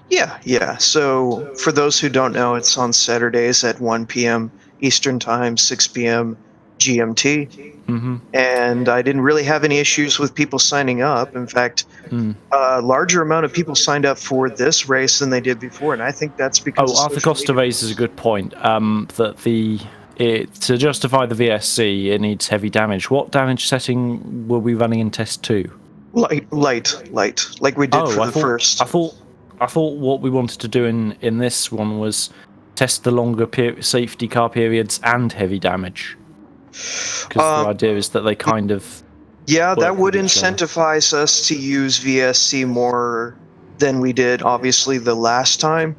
Yeah. So for those who don't know, it's on Saturdays at 1 p.m. Eastern Time, 6 p.m. GMT. And I didn't really have any issues with people signing up. In fact, a larger amount of people signed up for this race than they did before, and I think that's because Arthur Costa raises a good point. That to justify the VSC, it needs heavy damage. What damage setting were we running in test 2? Light, like we did for the first. I thought what we wanted to do in this one was test the longer safety car periods and heavy damage. Because the idea is that they kind of... Yeah, that would incentivize us to use VSC more than we did, obviously, the last time.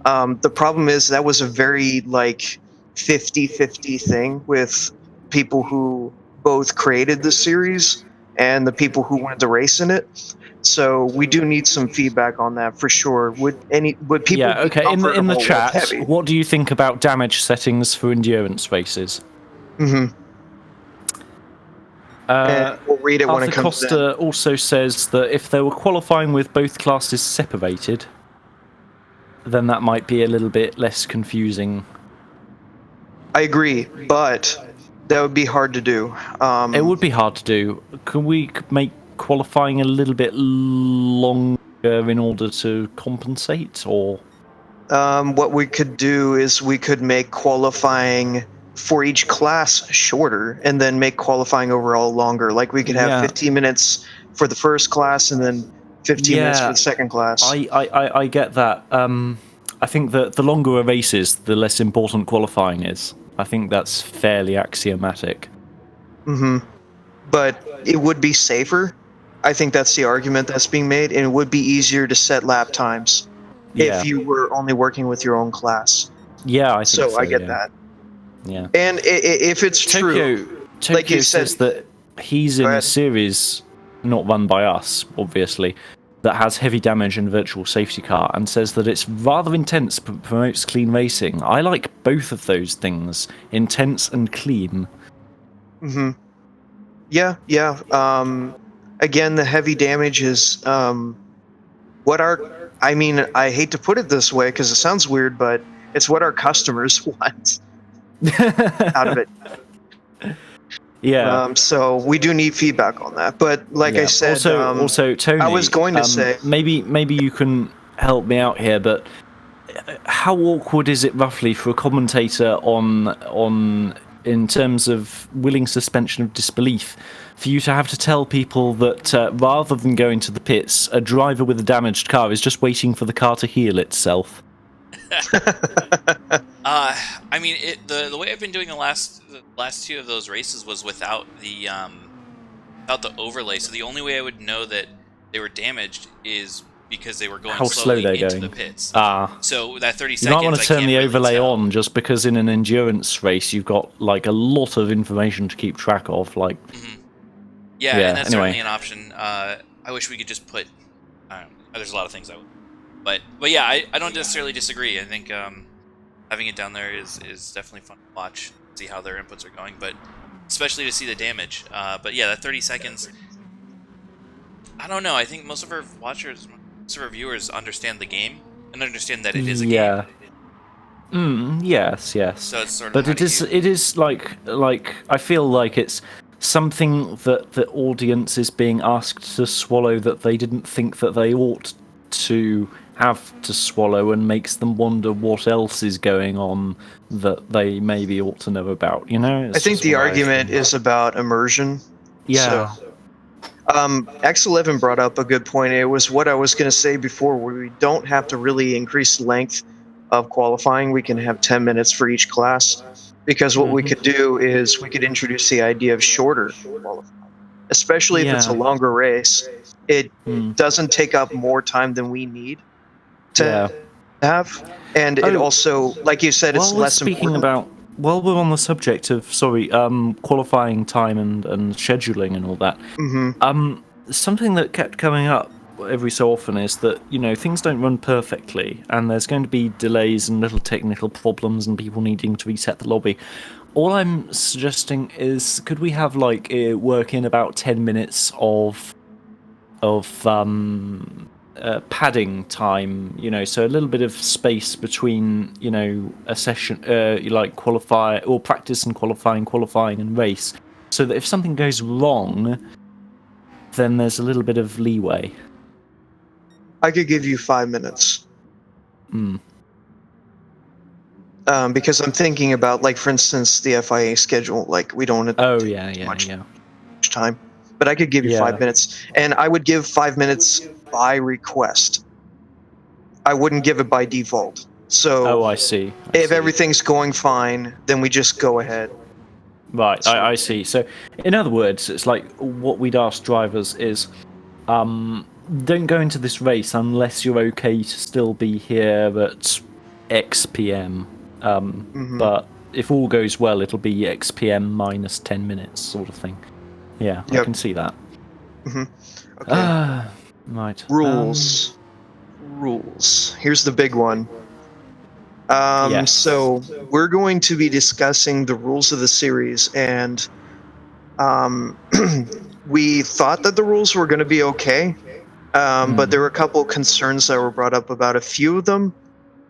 The problem is that was a very, 50-50 thing with people who both created the series and the people who wanted to race in it. So we do need some feedback on that for sure. Would people Yeah, be okay. In the comfortable with chat, heavy? what do you think about damage settings for endurance races? Mm-hmm. And we'll read it when Arthur it comes in. Costa also says that if they were qualifying with both classes separated, then that might be a little bit less confusing. I agree, but that would be hard to do. It would be hard to do. Can we make qualifying a little bit longer in order to compensate, or? What we could do is we could make qualifying for each class shorter and then make qualifying overall longer. Like we could have 15 minutes for the first class and then 15 minutes for the second class. I get that. I think that the longer a race is, the less important qualifying is. I think that's fairly axiomatic. Mm-hmm. But it would be safer. I think that's the argument that's being made, and it would be easier to set lap times if you were only working with your own class. Yeah, I think so. I get that. Yeah. And if it's true, like you said, says that he's in a series not run by us, obviously, that has heavy damage and virtual safety car, and says that it's rather intense but promotes clean racing. I like both of those things, intense and clean. Mm-hmm. Yeah. Again, the heavy damage is what our... I mean, I hate to put it this way because it sounds weird, but it's what our customers want out of it. Yeah. So we do need feedback on that. But like I said, also Tony, I was going to say maybe you can help me out here, but how awkward is it roughly for a commentator on in terms of willing suspension of disbelief for you to have to tell people that rather than going to the pits, a driver with a damaged car is just waiting for the car to heal itself? I mean, the way I've been doing the last two of those races was without the overlay. So the only way I would know that they were damaged is because they were going slowly into the pits. So that 30 seconds. You might want to turn the overlay on, just because in an endurance race you've got like a lot of information to keep track of. Like, yeah, and that's certainly an option. I wish we could just put. There's a lot of things I would. But yeah, I don't necessarily disagree. I think having it down there is definitely fun to watch, see how their inputs are going, but especially to see the damage. But yeah, that 30 seconds. I don't know. I think most of our watchers, most of our viewers understand the game and understand that it is a game. Yes. So it's sort of. But it is like I feel like it's something that the audience is being asked to swallow that they didn't think that they ought to have to swallow, and makes them wonder what else is going on that they maybe ought to know about, you know? I think the argument is about immersion. Yeah. So, X11 brought up a good point. It was what I was going to say before, where we don't have to really increase the length of qualifying. We can have 10 minutes for each class, because what we could do is we could introduce the idea of shorter qualifying, especially if it's a longer race. It doesn't take up more time than we need to have, and it also, like you said, it's less important. While we're on the subject of qualifying time and scheduling and all that, something that kept coming up every so often is that, you know, things don't run perfectly, and there's going to be delays and little technical problems and people needing to reset the lobby. All I'm suggesting is, could we have like work in about 10 minutes of padding time, you know, so a little bit of space between, you know, a session, like qualify or practice and qualifying and race, so that if something goes wrong, then there's a little bit of leeway. I could give you 5 minutes. Because I'm thinking about, like, for instance, the FIA schedule. Like, we don't have much time, but I could give you 5 minutes, and I would give 5 minutes by request. I wouldn't give it by default. So, I see. If everything's going fine, then we just go ahead. Right, I see. So, in other words, it's like what we'd ask drivers is, don't go into this race unless you're okay to still be here at X PM. But if all goes well, it'll be X PM minus 10 minutes sort of thing. Yeah, I can see that. Okay. Right. Rules. Rules. Here's the big one. Yes. So we're going to be discussing the rules of the series, and um, we thought that the rules were going to be okay, but there were a couple concerns that were brought up about a few of them.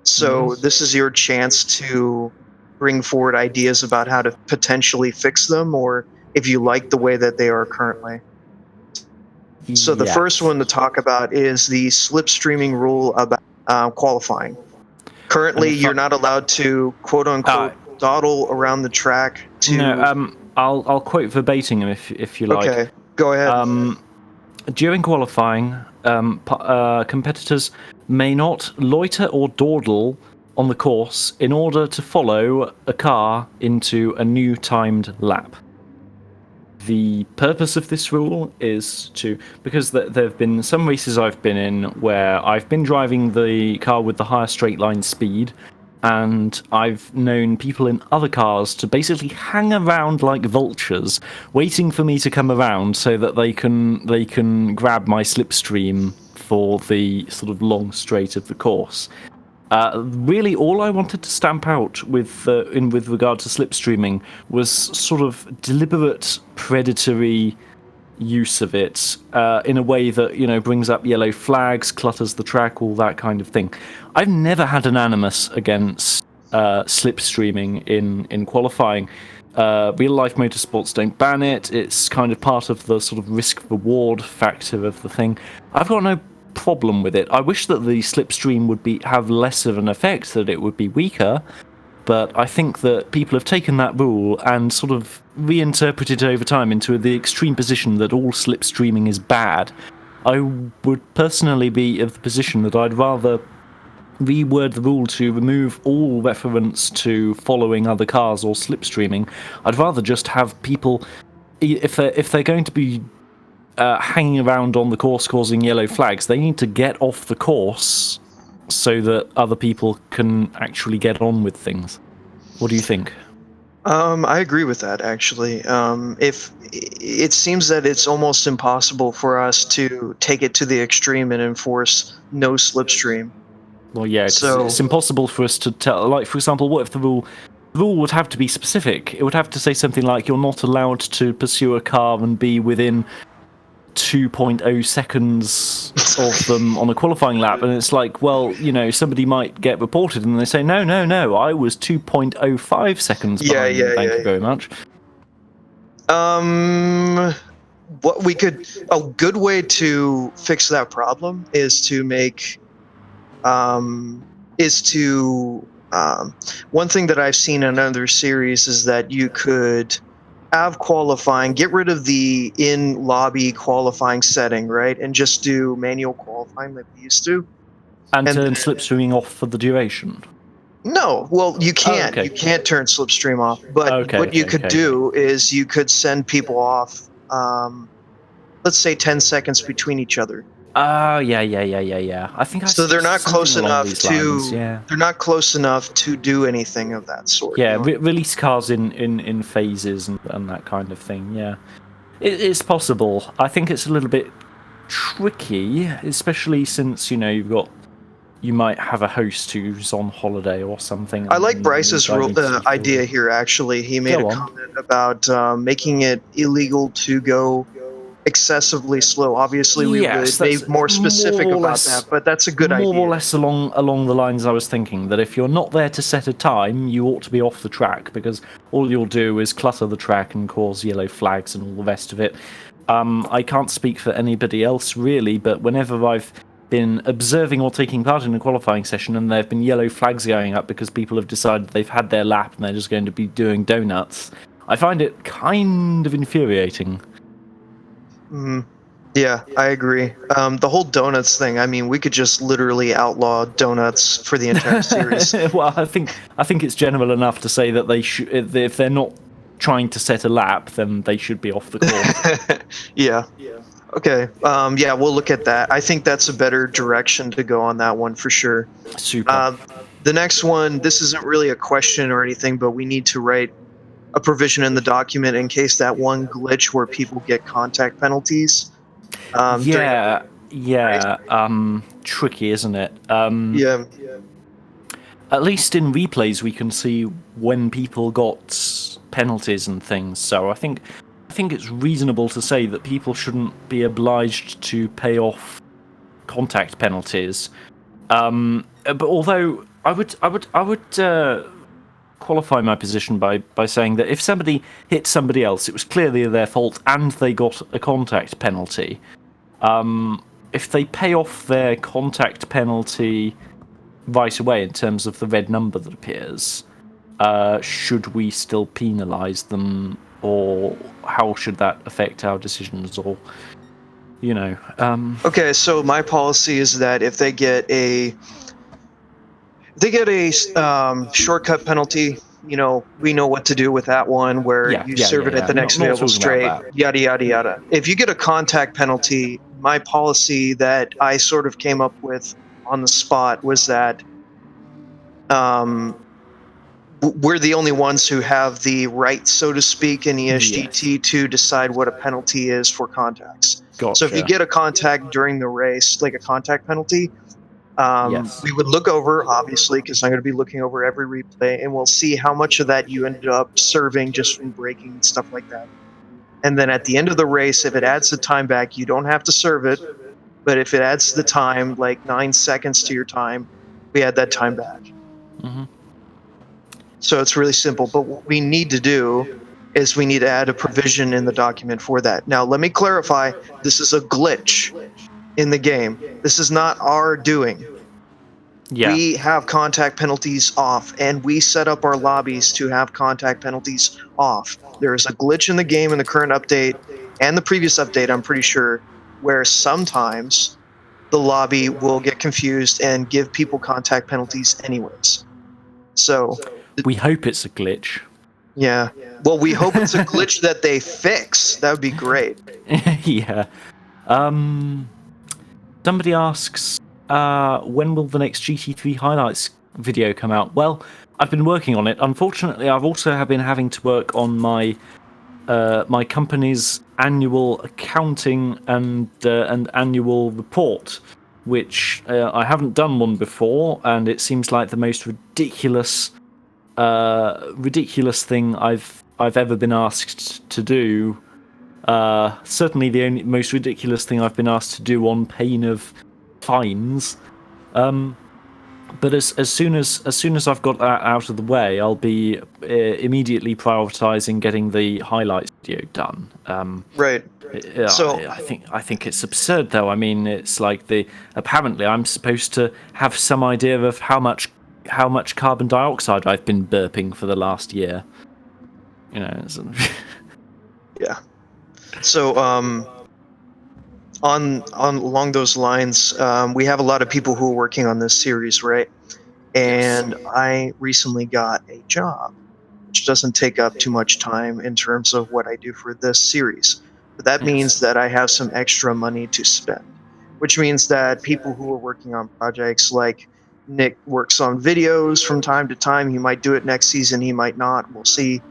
So this is your chance to bring forward ideas about how to potentially fix them, or if you like the way that they are currently. So the first Yes. one to talk about is the slipstreaming rule about qualifying. Currently, if I- you're not allowed to quote unquote dawdle around the track to. No. I'll quote verbatim if you like. Okay, go ahead. During qualifying, competitors may not loiter or dawdle on the course in order to follow a car into a new timed lap. The purpose of this rule is because there have been some races I've been in where I've been driving the car with the higher straight line speed, and I've known people in other cars to basically hang around like vultures, waiting for me to come around so that they can grab my slipstream for the sort of long straight of the course. Really, all I wanted to stamp out with regard to slipstreaming was sort of deliberate predatory use of it in a way that brings up yellow flags, clutters the track, all that kind of thing. I've never had an animus against slipstreaming in qualifying. Real life motorsports don't ban it. It's kind of part of the sort of risk reward factor of the thing. I've got no problem with it. I wish that the slipstream would have less of an effect, that it would be weaker, but I think that people have taken that rule and sort of reinterpreted it over time into the extreme position that all slipstreaming is bad. I would personally be of the position that I'd rather reword the rule to remove all reference to following other cars or slipstreaming. I'd rather just have people, if they're going to be hanging around on the course causing yellow flags, they need to get off the course so that other people can actually get on with things. What do you think? I agree with that actually. If it seems that it's almost impossible for us to take it to the extreme and enforce no slipstream. Well, yeah, So it's impossible for us to tell. Like, for example, what if the rule would have to be specific? It would have to say something like you're not allowed to pursue a car and be within 2.0 seconds of them on a qualifying lap, and it's like, well, somebody might get reported and they say, no, I was 2.05 seconds behind you. Thank you very much. What we could, a good way to fix that problem is to make one thing that I've seen in other series is that you could have qualifying, get rid of the in-lobby qualifying setting, right, and just do manual qualifying like we used to. And turn slipstreaming off for the duration. No, well, you can't. Okay. You can't turn slipstream off. But what you could do is you could send people off, let's say 10 seconds between each other. Yeah. I think so they're not close enough to. Yeah. They're not close enough to do anything of that sort. Yeah, release cars in phases and that kind of thing. Yeah, it's possible. I think it's a little bit tricky, especially since you might have a host who's on holiday or something. I like Bryce's idea here. Actually, he made a comment about making it illegal to go excessively slow. Obviously, we would be more specific about that, but that's a good idea. More or less along the lines I was thinking, that if you're not there to set a time, you ought to be off the track, because all you'll do is clutter the track and cause yellow flags and all the rest of it. I can't speak for anybody else really, but whenever I've been observing or taking part in a qualifying session and there have been yellow flags going up because people have decided they've had their lap and they're just going to be doing donuts, I find it kind of infuriating. Yeah, I agree. The whole donuts thing, I mean, we could just literally outlaw donuts for the entire series. Well, I think it's general enough to say that they should, if they're not trying to set a lap, then they should be off the course. Yeah. Okay. Yeah, we'll look at that. I think that's a better direction to go on that one for sure. Super. The next one, this isn't really a question or anything, but we need to write a provision in the document in case that one glitch where people get contact penalties. Yeah, tricky, isn't it? Yeah. At least in replays, we can see when people got penalties and things. So I think it's reasonable to say that people shouldn't be obliged to pay off contact penalties. But although I would qualify my position by saying that if somebody hit somebody else, it was clearly their fault, and they got a contact penalty. If they pay off their contact penalty right away in terms of the red number that appears, should we still penalise them, or how should that affect our decisions, or Okay, so my policy is that if they get a shortcut penalty, we know what to do with that one, where you serve it at the next Not available talking about straight, that. yada yada yada. If you get a contact penalty, my policy that I sort of came up with on the spot was that we're the only ones who have the right, so to speak, in ESGT to decide what a penalty is for contacts. So if you Gotcha. get a contact during the race, like a contact penalty, Yes. we would look over, obviously, because I'm going to be looking over every replay, and we'll see how much of that you ended up serving just from braking and stuff like that. And then at the end of the race, if it adds the time back, you don't have to serve it. But if it adds the time, like 9 seconds to your time, we add that time back. Mm-hmm. So it's really simple. But what we need to do is we need to add a provision in the document for that. Now, let me clarify, this is a glitch in the game. This is not our doing. Yeah. We have contact penalties off, and we set up our lobbies to have contact penalties off. There is a glitch in the game in the current update and the previous update, I'm pretty sure, where sometimes the lobby will get confused and give people contact penalties anyways. So, We hope it's a glitch. yeah. Well, we hope it's a glitch that they fix. That would be great. Yeah. Somebody asks, when will the next GT3 highlights video come out? Well, I've been working on it. Unfortunately, I've also been having to work on my my company's annual accounting and annual report, which I haven't done one before, and it seems like the most ridiculous thing I've ever been asked to do. Certainly the most ridiculous thing I've been asked to do on pain of fines. But as soon as I've got that out of the way, I'll be immediately prioritising getting the highlights video done. Right. So I think it's absurd, though. I mean, it's like apparently I'm supposed to have some idea of how much carbon dioxide I've been burping for the last year. yeah. So on along those lines, we have a lot of people who are working on this series, right? And Yes. I recently got a job, which doesn't take up too much time in terms of what I do for this series. But that means that I have some extra money to spend, which means that people who are working on projects, like Nick works on videos from time to time. He might do it next season, he might not. We'll see.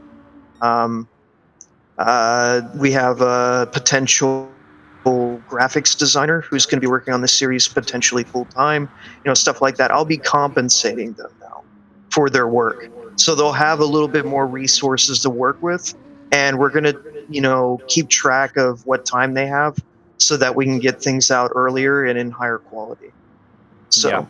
We have a potential graphics designer who's going to be working on this series potentially full time, stuff like that. I'll be compensating them now for their work. So they'll have a little bit more resources to work with, and we're going to, keep track of what time they have so that we can get things out earlier and in higher quality. So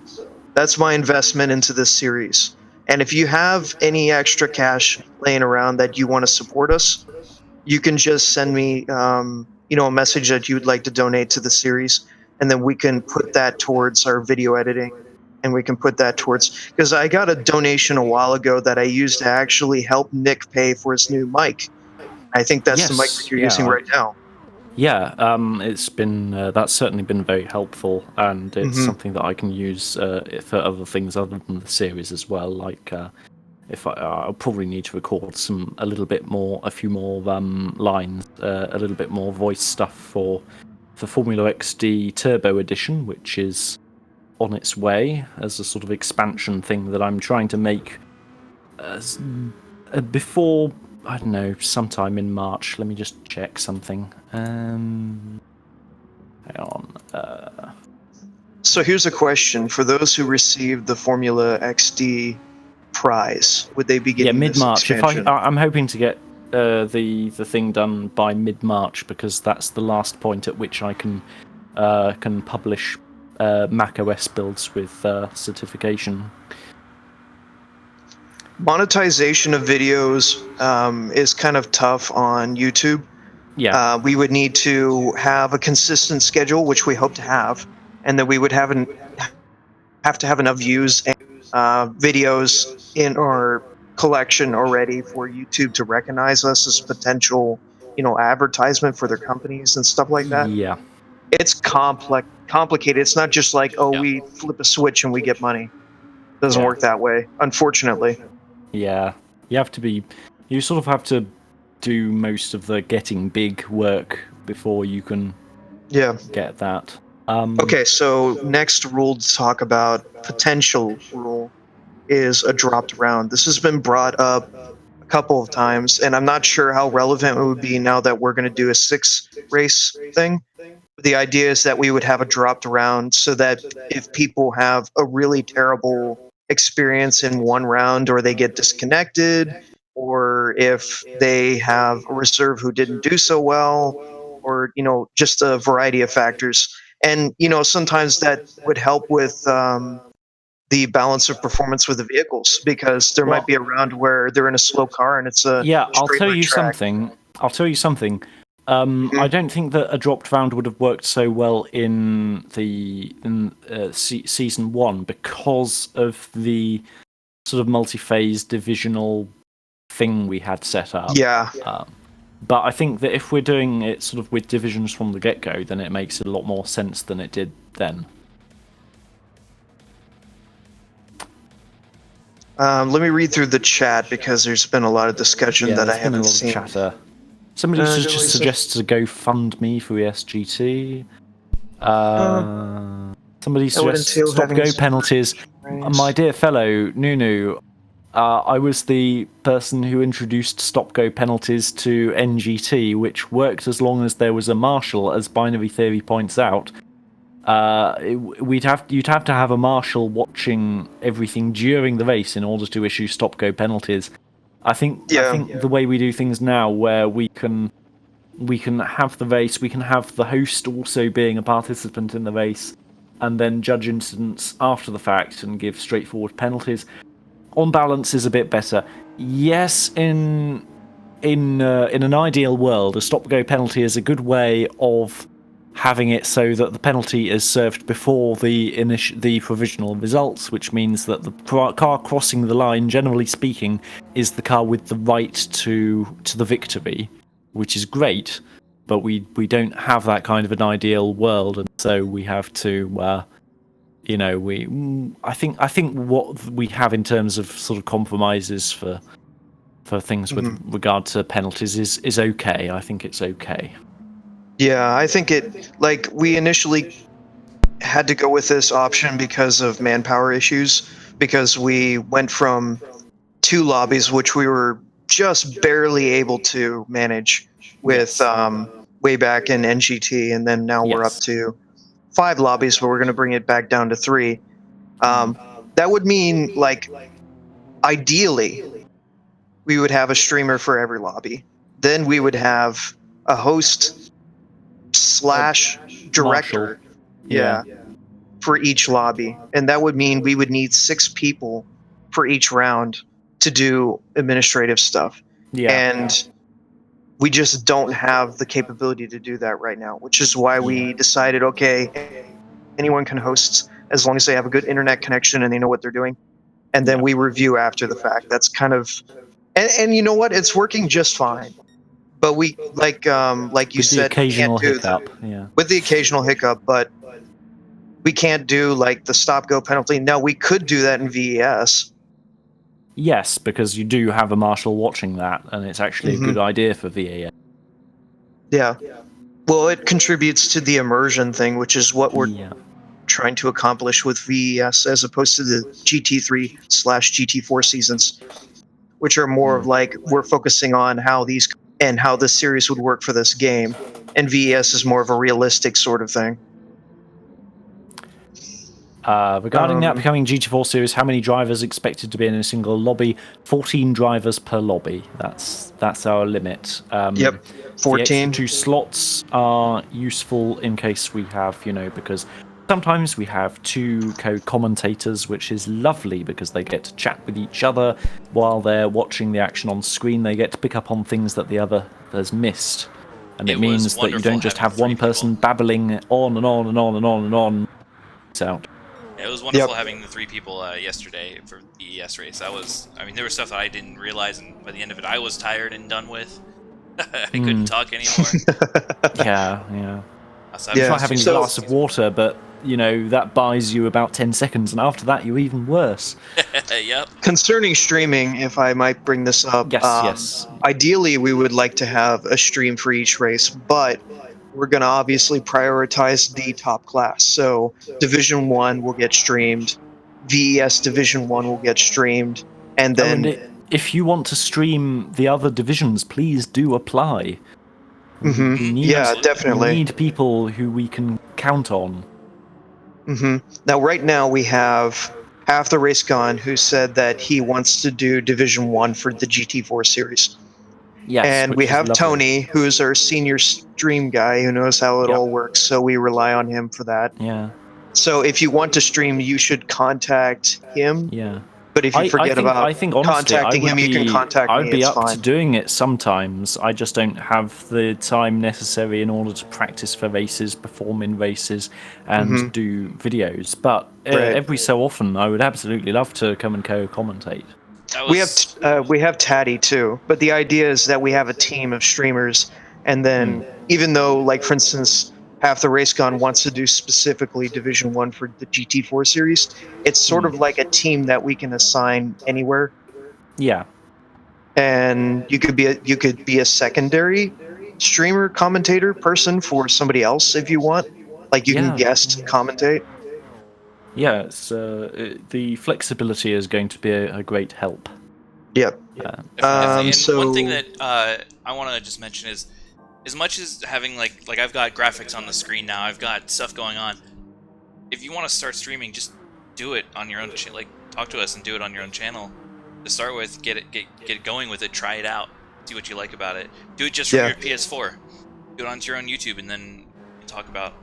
that's my investment into this series. And if you have any extra cash laying around that you want to support us, you can just send me, a message that you'd like to donate to the series, and then we can put that towards our video editing, and we can put that towards, because I got a donation a while ago that I used to actually help Nick pay for his new mic. I think that's the mic that you're using right now. Yeah, it's been that's certainly been very helpful, and it's something that I can use for other things other than the series as well. Like if I'll probably need to record a few more lines, a little bit more voice stuff for Formula XD Turbo Edition, which is on its way as a sort of expansion thing that I'm trying to make before, I don't know, sometime in March. Let me just check something. Hang on. So here's a question: for those who received the Formula XD prize, would they be Yeah, getting this mid-March. expansion? I'm hoping to get the thing done by mid-March, because that's the last point at which I can publish Mac OS builds with certification. Monetization of videos is kind of tough on YouTube. Yeah. We would need to have a consistent schedule, which we hope to have, and then we would have to have enough views and videos in our collection already for YouTube to recognize us as potential, advertisement for their companies and stuff like that. Yeah. It's complicated. It's not just like, oh, Yeah. we flip a switch and we get money. It doesn't Yeah. work that way, unfortunately. Yeah. You sort of have to do most of the getting big work before you can get that. Okay, so next rule to talk about, potential rule, is a dropped round. This has been brought up a couple of times, and I'm not sure how relevant it would be now that we're going to do a 6-race thing. The idea is that we would have a dropped round so that if people have a really terrible experience in one round, or they get disconnected, or if they have a reserve who didn't do so well, or just a variety of factors. And sometimes that would help with the balance of performance with the vehicles, because there might be a round where they're in a slow car and it's a I'll straight tell line you track. something. I don't think that a dropped round would have worked so well in season 1, because of the sort of multi-phase divisional thing we had set up. Yeah. But I think that if we're doing it sort of with divisions from the get-go, then it makes a lot more sense than it did then. Let me read through the chat, because there's been a lot of discussion that I haven't seen. Chatter. Somebody just suggests a GoFundMe for ESGT. Somebody suggests stop go penalties. My dear fellow Nunu, I was the person who introduced stop go penalties to NGT, which worked as long as there was a marshal, as Binary Theory points out. You'd have to have a marshal watching everything during the race in order to issue stop go penalties. I think the way we do things now, where we can have the race, we can have the host also being a participant in the race, and then judge incidents after the fact and give straightforward penalties, on balance is a bit better. Yes, in an ideal world, a stop go penalty is a good way of having it so that the penalty is served before the provisional results, which means that the car crossing the line, generally speaking, is the car with the right to the victory, which is great. But we don't have that kind of an ideal world, and so we have to, I think what we have in terms of sort of compromises for things with regard to penalties is okay. I think it's okay. Yeah, I think we initially had to go with this option because of manpower issues, because we went from 2 lobbies, which we were just barely able to manage with way back in NGT, and then now we're up to 5 lobbies, but we're going to bring it back down to 3. That would mean, ideally, we would have a streamer for every lobby. Then we would have a host / director, for each lobby, and that would mean we would need 6 people for each round to do administrative stuff. And we just don't have the capability to do that right now, which is why we decided, okay, anyone can host as long as they have a good internet connection and they know what they're doing, and then we review after the fact. That's kind of, and you know what, it's working just fine. But we, like you said, occasional can't do hiccup, with the occasional hiccup, but we can't do the stop go penalty. Now, we could do that in VES. Yes, because you do have a marshal watching that, and it's actually a good idea for VES. Yeah. Well, it contributes to the immersion thing, which is what we're trying to accomplish with VES, as opposed to the GT3 / GT4 seasons, which are more of we're focusing on how this series would work for this game, and VES is more of a realistic sort of thing. Regarding the upcoming GT4 series, how many drivers expected to be in a single lobby? 14 drivers per lobby. That's our limit. Yep, 14. The extra 2 slots are useful in case we have, because sometimes we have 2 co-commentators, which is lovely because they get to chat with each other while they're watching the action on screen. They get to pick up on things that the other has missed. And it means that you don't just have one person babbling on and on and on and on and on. Out. It was wonderful having the 3 people yesterday for the ES race. There was stuff that I didn't realize, and by the end of it, I was tired and done with. I couldn't talk anymore. Yeah. So It's like having a glass of water, but that buys you about 10 seconds, and after that, you're even worse. Yep. Concerning streaming, if I might bring this up, yes. Ideally, we would like to have a stream for each race, but we're going to obviously prioritize the top class. So Division 1 will get streamed, VES Division 1 will get streamed, and then... if you want to stream the other divisions, please do apply. Definitely. We need people who we can count on. Now, right now, we have Half the Race Gone, who said that he wants to do Division 1 for the GT4 series. Yes, and we have lovely. Tony, who's our senior stream guy who knows how it all works, so we rely on him for that. Yeah. So if you want to stream, you should contact him. Yeah. But if you forget about contacting him, you can contact me. I'd be it's up fine. to doing it sometimes. I just don't have the time necessary in order to practice for races, perform in races, and do videos. But every so often, I would absolutely love to come and co-commentate. We have Tatty too, but the idea is that we have a team of streamers, and then even though, like for instance, Half the Race Gone wants to do specifically Division 1 for the GT4 series, it's sort of like a team that we can assign anywhere. Yeah. And you could be a secondary streamer commentator person for somebody else if you want. Like you can guest commentate. Yeah, it's, the flexibility is going to be a great help. Yep. And one thing that I want to just mention is, as much as having like I've got graphics on the screen now, I've got stuff going on. If you want to start streaming, just do it on your own. Talk to us and do it on your own channel. To start with, get it going with it. Try it out. See what you like about it. Do it just from your PS4. Do it onto your own YouTube, and then talk about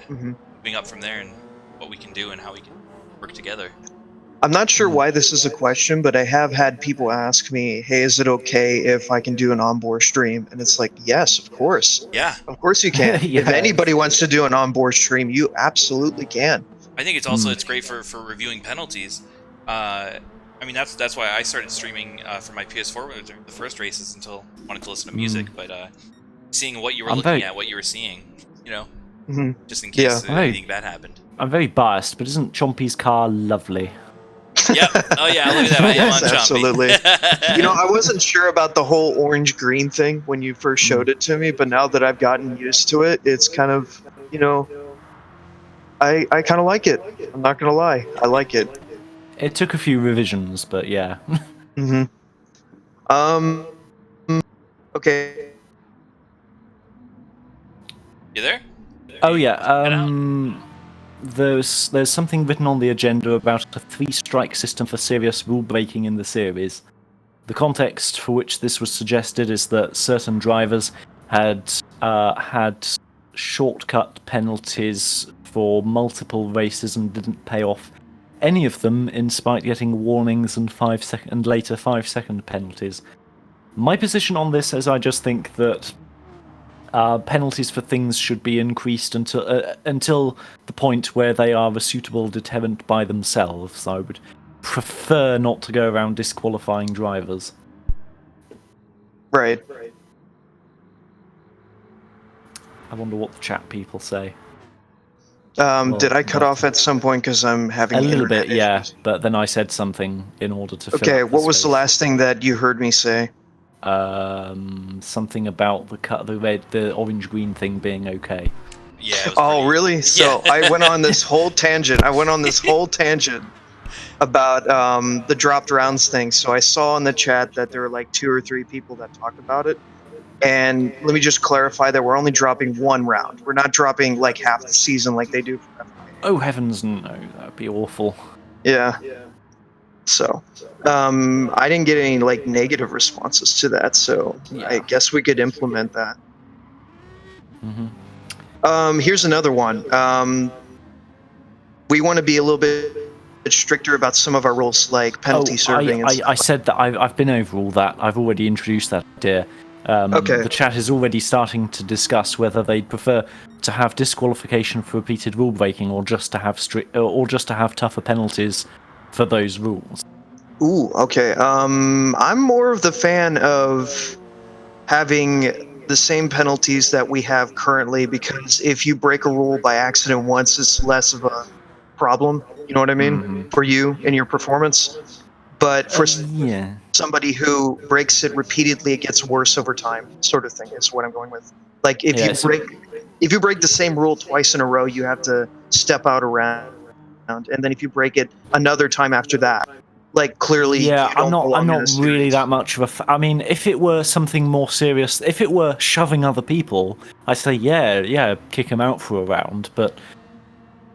moving up from there and what we can do and how we can work together. I'm not sure why this is a question, but I have had people ask me, hey, is it okay if I can do an onboard stream? And it's like, yes, of course. Yeah. Of course you can. If anybody wants to do an onboard stream, you absolutely can. I think it's also it's great for reviewing penalties. I mean, that's why I started streaming for my PS4 during the first races until I wanted to listen to music. But seeing what you were looking at, what you were seeing, just in case anything bad happened. I'm very biased, but isn't Chompy's car lovely? Yep. Oh yeah, look at that. I am on Chompy. Absolutely. I wasn't sure about the whole orange-green thing when you first showed it to me, but now that I've gotten used to it, it's kind of, I kind of like it. I'm not going to lie. I like it. It took a few revisions, but yeah. Okay. You there? Oh yeah. There's something written on the agenda about a 3-strike system for serious rule breaking in the series. The context for which this was suggested is that certain drivers had had shortcut penalties for multiple races and didn't pay off any of them, in spite getting warnings and 5-second penalties. My position on this is I just think that penalties for things should be increased until the point where they are a suitable deterrent by themselves. I would prefer not to go around disqualifying drivers. Right. I wonder what the chat people say. Did I cut off at some point because I'm having a little bit, issues? but then I said something in order to. Okay, what was the last thing that you heard me say? Something about the orange-green thing being okay. Yeah. Oh, really? So I went on this whole tangent. About the dropped rounds thing. So I saw in the chat that there were like 2 or 3 people that talked about it. And let me just clarify that we're only dropping 1 round. We're not dropping like half the season like they do for FIA. Oh heavens, no, that'd be awful. Yeah. So, I didn't get any like negative responses to that, so Yeah. I guess we could implement that. Mm-hmm. Here's another one. We want to be a little bit stricter about some of our rules, like penalty serving and stuff. I said that I've been over all that. I've already introduced that idea. Okay. The chat is already starting to discuss whether they'd prefer to have disqualification for repeated rule breaking, or just to have tougher penalties for those rules. Ooh, okay. I'm more of the fan of having the same penalties that we have currently, because if you break a rule by accident once, it's less of a problem. You know what I mean? For you and your performance. But for Yeah. somebody who breaks it repeatedly, it gets worse over time, sort of thing is what I'm going with. Like if you break the same rule twice in a row, you have to step out a round, and then if you break it another time after that, like clearly Yeah, you don't belong I'm in not this really series. that much of a. I mean, if it were something more serious, if it were shoving other people, I'd say yeah, kick them out for a round. But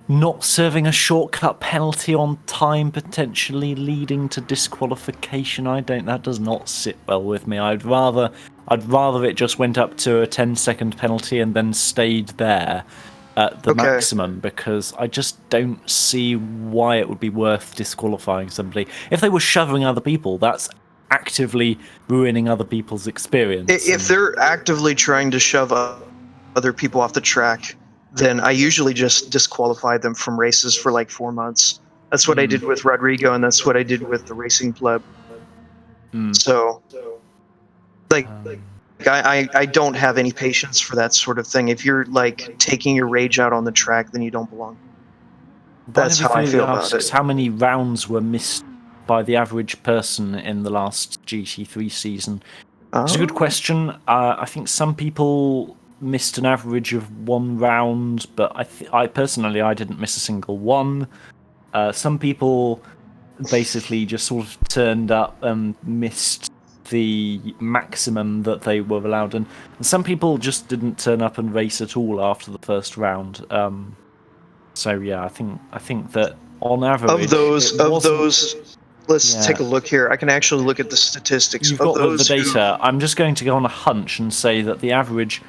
not serving a shortcut penalty on time, potentially leading to disqualification, that does not sit well with me. I'd rather it just went up to a 10-second penalty and then stayed there at the Okay. maximum, because I just don't see why it would be worth disqualifying somebody. If they were shoving other people, that's actively ruining other people's experience. If they're actively trying to shove other people off the track, then I usually just disqualify them from races for like 4 months. That's what I did with Rodrigo, and that's what I did with the Racing Pleb. So, like, I don't have any patience for that sort of thing. If you're like taking your rage out on the track, then you don't belong. That's how I feel about it. How many rounds were missed by the average person in the last GT3 season? It's a good question. I think some people missed an average of 1 round, but I personally didn't miss a single one. Some people basically just sort of turned up and missed the maximum that they were allowed, and some people just didn't turn up and race at all after the first round. So yeah, I think that on average of those, let's take a look here. I can actually look at the statistics. You've of got the those data. I'm just going to go on a hunch and say that the average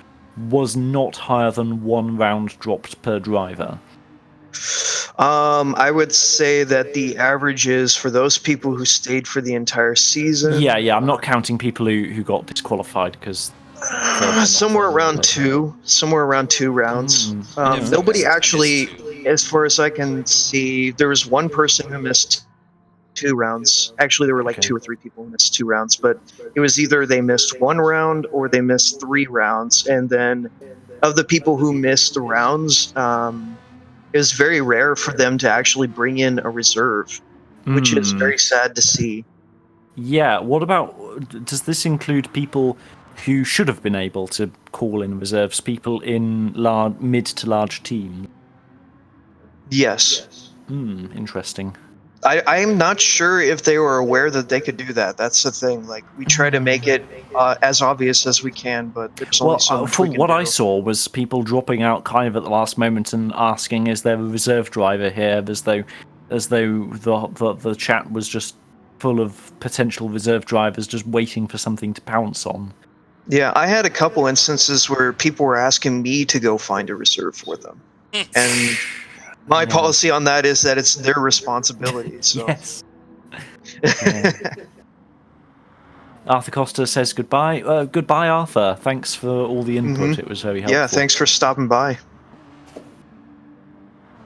was not higher than 1 round dropped per driver. I would say that the average is, for those people who stayed for the entire season. Yeah. I'm not counting people who got disqualified, because somewhere around 2 rounds. Nobody actually, as far as I can see, there was one person who missed 2 rounds. Actually, there were like 2 or 3 people who missed 2 rounds, but it was either they missed 1 round or they missed 3 rounds. And then of the people who missed the rounds, it was very rare for them to actually bring in a reserve, which is very sad to see. Yeah, what about, does this include people who should have been able to call in reserves, people in mid to large teams? Yes. Interesting. I'm not sure if they were aware that they could do that. That's the thing. Like, we try to make it as obvious as we can, but there's only so much we can do. I saw was people dropping out kind of at the last moment and asking, "Is there a reserve driver here?" As though the chat was just full of potential reserve drivers just waiting for something to pounce on. Yeah, I had a couple instances where people were asking me to go find a reserve for them, and my policy on that is that it's their responsibility. So. Yes. Arthur Costa says goodbye. Goodbye, Arthur. Thanks for all the input. It was very helpful. Yeah, thanks for stopping by.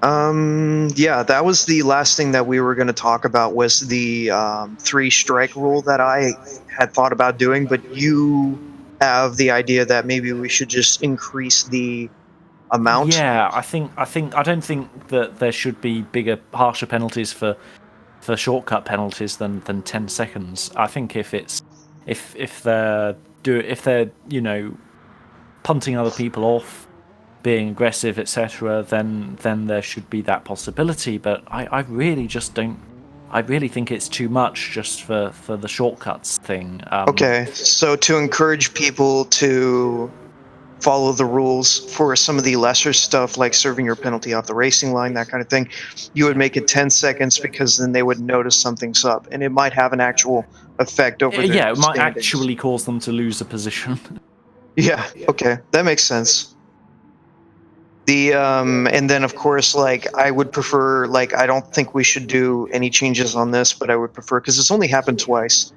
Yeah, that was the last thing that we were going to talk about, was the 3-strike rule that I had thought about doing, but you have the idea that maybe we should just increase the amount. Yeah, I don't think that there should be bigger, harsher penalties for shortcut penalties than 10 seconds. I think if they're punting other people off, being aggressive, etc., then there should be that possibility. But I really just don't. I really think it's too much just for the shortcuts thing. Okay, so to encourage people to follow the rules. For some of the lesser stuff, like serving your penalty off the racing line, that kind of thing, you would make it 10 seconds because then they would notice something's up, and it might have an actual effect over their Yeah, it might standings. actually cause them to lose a position. Yeah, okay, that makes sense. And then of course, like, I would prefer, like, I don't think we should do any changes on this, but I would prefer, because it's only happened twice,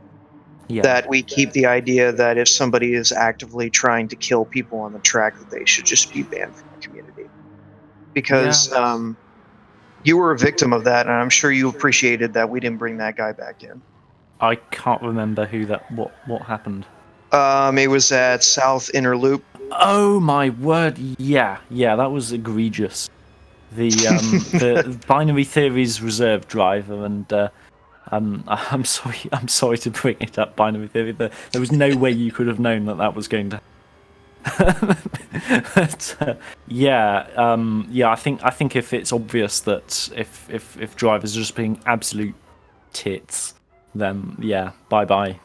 Yeah. that we keep the idea that if somebody is actively trying to kill people on the track, that they should just be banned from the community. Because you were a victim of that, and I'm sure you appreciated that we didn't bring that guy back in. I can't remember what happened. It was at South Inner Loop. Oh my word! Yeah, that was egregious. The binary theories reserve driver, and I'm sorry to bring it up. Binary theory. There was no way you could have known that was going to. But, I think if it's obvious that if drivers are just being absolute tits, then yeah, bye.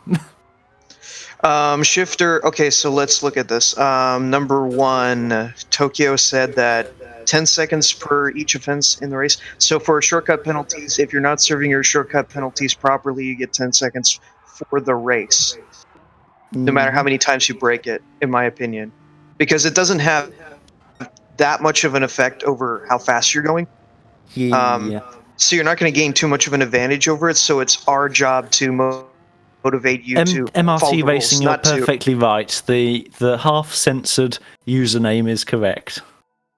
Shifter. Okay, so let's look at this. Number one, Tokyo said that 10 seconds per each offense in the race. So for shortcut penalties, if you're not serving your shortcut penalties properly, you get 10 seconds for the race, no matter how many times you break it, in my opinion, because it doesn't have that much of an effect over how fast you're going. So you're not going to gain too much of an advantage over it. So it's our job to motivate you to MRT follow the Racing, rules, you're not perfectly right. The half-censored username is correct.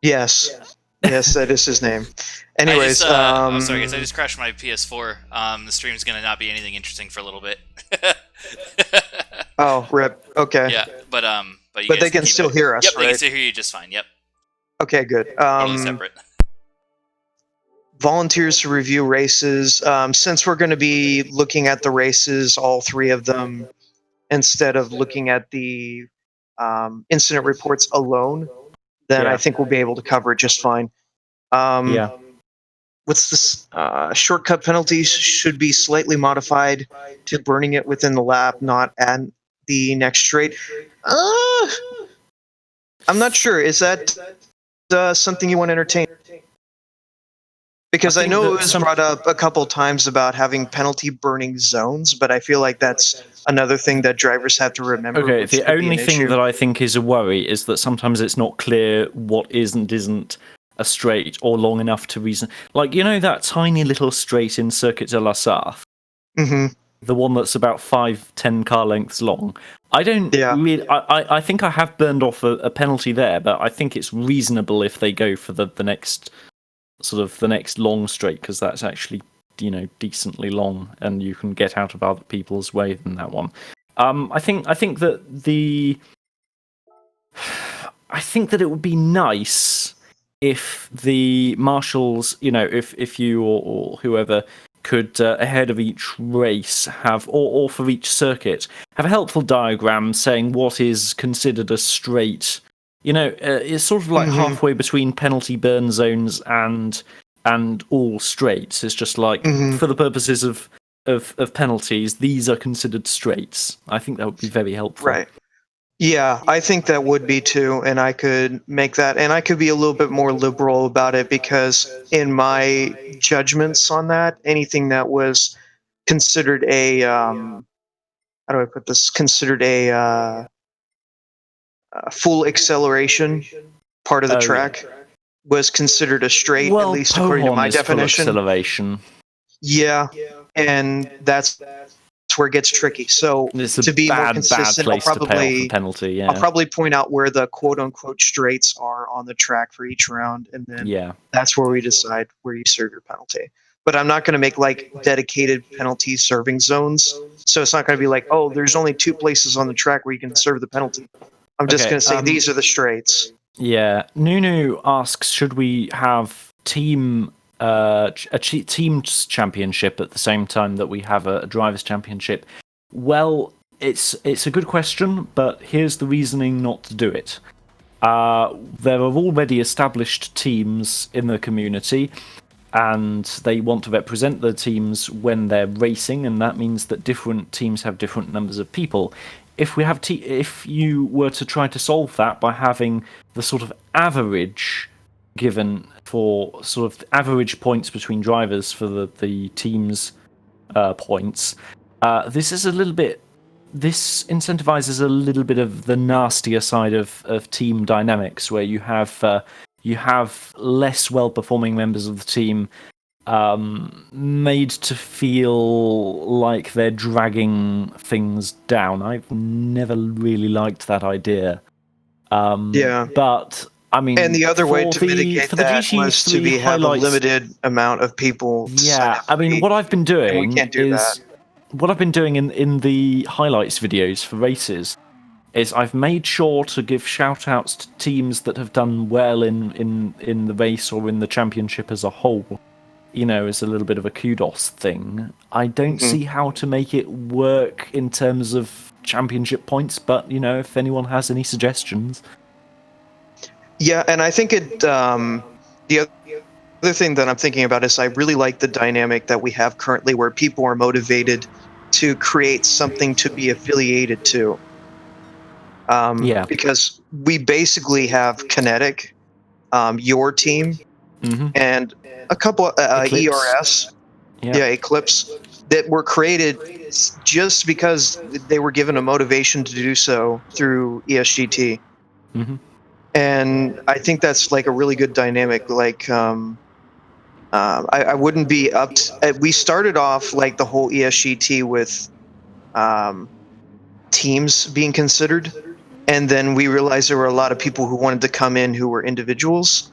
Yes, that is his name. Anyways, I'm sorry guys, I just crashed my PS4. The stream's gonna not be anything interesting for a little bit. Oh, rip. Okay. Yeah, but they can still hear us, yep, right? they can still hear you just fine. Yep. Okay, good. Totally separate. Volunteers to review races. Since we're going to be looking at the races, all three of them, instead of looking at the incident reports alone, then I think we'll be able to cover it just fine. What's this? Shortcut penalties should be slightly modified to burning it within the lap, not at the next straight. I'm not sure. Is that something you want to entertain? Because I know it was brought up a couple times about having penalty burning zones, but I feel like that's another thing that drivers have to remember. Okay, the only thing that I think is a worry is that sometimes it's not clear what is and isn't a straight or long enough to reason. Like, you know that tiny little straight in Circuit de la Sarthe? Mm-hmm. The one that's about 5-10 car lengths long. I don't really. I think I have burned off a penalty there, but I think it's reasonable if they go for the next long straight, because that's actually, decently long, and you can get out of other people's way than that one. I think that it would be nice if the marshals, if you or whoever could, ahead of each race, have, or for each circuit, have a helpful diagram saying what is considered a straight. It's sort of like halfway between penalty burn zones and all straights. It's just like, for the purposes of penalties, these are considered straights. I think that would be very helpful. Right. Yeah, I think that would be too, and I could make that, and I could be a little bit more liberal about it, because in my judgments on that, anything that was considered a how do I put this? Considered a full acceleration part of the track was considered a straight, at least according to my definition. Full acceleration. Yeah, and that's where it gets tricky. So to be more consistent, I'll probably point out where the quote-unquote straights are on the track for each round, and then that's where we decide where you serve your penalty. But I'm not going to make like dedicated penalty serving zones. So it's not going to be like, oh, there's only 2 places on the track where you can serve the penalty. I'm just going to say these are the straights. Yeah. Nunu asks, should we have teams championship at the same time that we have a drivers championship? Well, it's a good question, but here's the reasoning not to do it. There are already established teams in the community, and they want to represent the teams when they're racing, and that means that different teams have different numbers of people. if you were to try to solve that by having the sort of average given for sort of average points between drivers for the teams' points, this incentivizes a little bit of the nastier side of team dynamics, where you have less well-performing members of the team made to feel like they're dragging things down. I've never really liked that idea. But I mean, And the other way to mitigate for the that was to GT3 have a highlights, limited amount of people. To sign yeah. up I mean, what I've been and we doing can't do that. in the highlights videos for races is I've made sure to give shout outs to teams that have done well in the race or in the championship as a whole. You know, as a little bit of a kudos thing. I don't see how to make it work in terms of championship points, but, you know, if anyone has any suggestions. Yeah, and I think the other thing that I'm thinking about is I really like the dynamic that we have currently where people are motivated to create something to be affiliated to. Because we basically have Kinetic, your team, and a couple ERS, Eclipse, that were created just because they were given a motivation to do so through ESGT. And I think that's like a really good dynamic. Like, I wouldn't be up to, we started off like the whole ESGT with teams being considered. And then we realized there were a lot of people who wanted to come in who were individuals.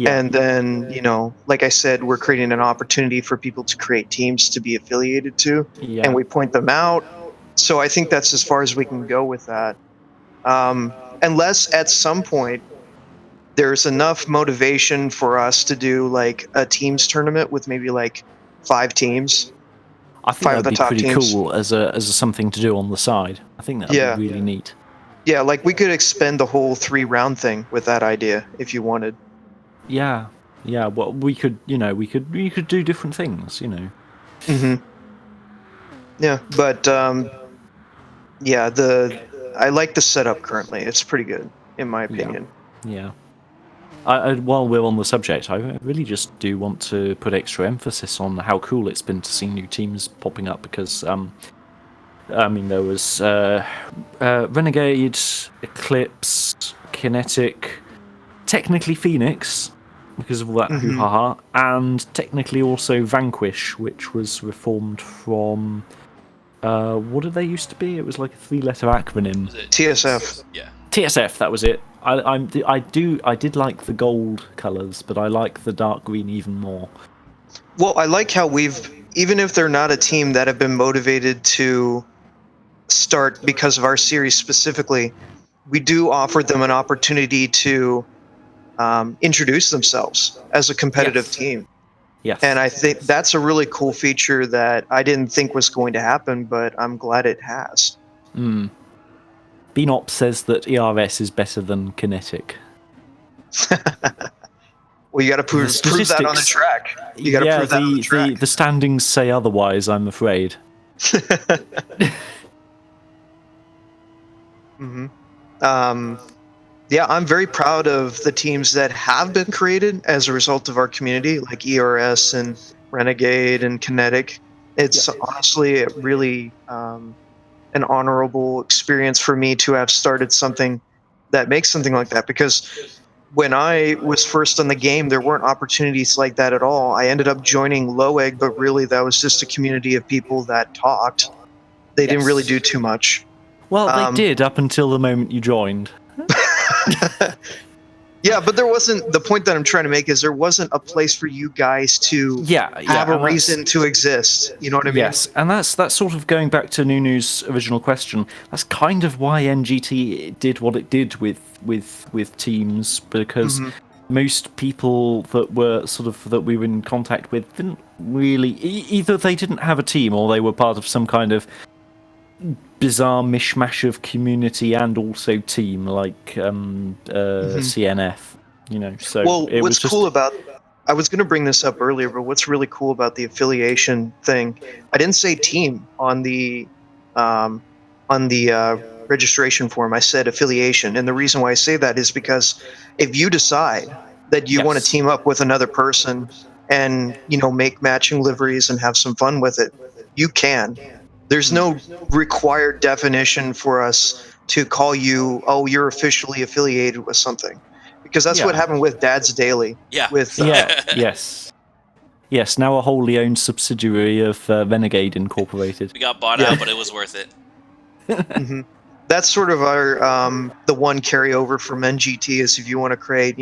And then, you know, like I said, we're creating an opportunity for people to create teams to be affiliated to, and we point them out. So I think that's as far as we can go with that. Unless at some point there's enough motivation for us to do like a teams tournament with maybe like 5 teams. I think that'd be pretty cool as a something to do on the side. I think that'd be really neat. Yeah, like we could expend the whole 3-round thing with that idea if you wanted. Yeah. Well, we could do different things, you know. Yeah, but yeah, I like the setup currently. It's pretty good, in my opinion. Yeah. While we're on the subject, I really just do want to put extra emphasis on how cool it's been to see new teams popping up, because I mean, there was Renegade, Eclipse, Kinetic, technically Phoenix, because of all that hoo-ha-ha, and technically also Vanquish, which was reformed from... what did they used to be? It was like a 3-letter acronym. TSF. Yeah. TSF, that was it. I did like the gold colours, but I like the dark green even more. Well, I like how even if they're not a team that have been motivated to start because of our series specifically, we do offer them an opportunity to introduce themselves as a competitive team. Yes. And I think that's a really cool feature that I didn't think was going to happen, but I'm glad it has. Beanop says that ERS is better than Kinetic. Well, you got to prove that on the track. You got to prove that on the track. The standings say otherwise, I'm afraid. Yeah, I'm very proud of the teams that have been created as a result of our community, like ERS and Renegade and Kinetic. It's honestly really an honorable experience for me to have started something that makes something like that, because when I was first on the game, there weren't opportunities like that at all. I ended up joining Loeg, but really that was just a community of people that talked. They didn't really do too much. Well, they did up until the moment you joined. Yeah, but there wasn't. The point that I'm trying to make is there wasn't a place for you guys to have a reason to exist. You know what I mean? Yes, and that's sort of going back to Nunu's original question. That's kind of why NGT did what it did with teams, because most people that we were in contact with didn't really, either they didn't have a team or they were part of some kind of bizarre mishmash of community and also team, like CNF, you know. So what's cool about, I was going to bring this up earlier, but what's really cool about the affiliation thing, I didn't say team on the registration form. I said affiliation. And the reason why I say that is because if you decide that you want to Yes. team up with another person and, make matching liveries and have some fun with it, you can. There's no required definition for us to call you, oh, you're officially affiliated with something. Because that's what Yeah. happened with Dad's Daily. Yeah. With Yes. Yes, now a wholly owned subsidiary of Renegade Incorporated. We got bought Yeah. out, but it was worth it. hmm That's sort of our the one carryover from NGT is if you want to create,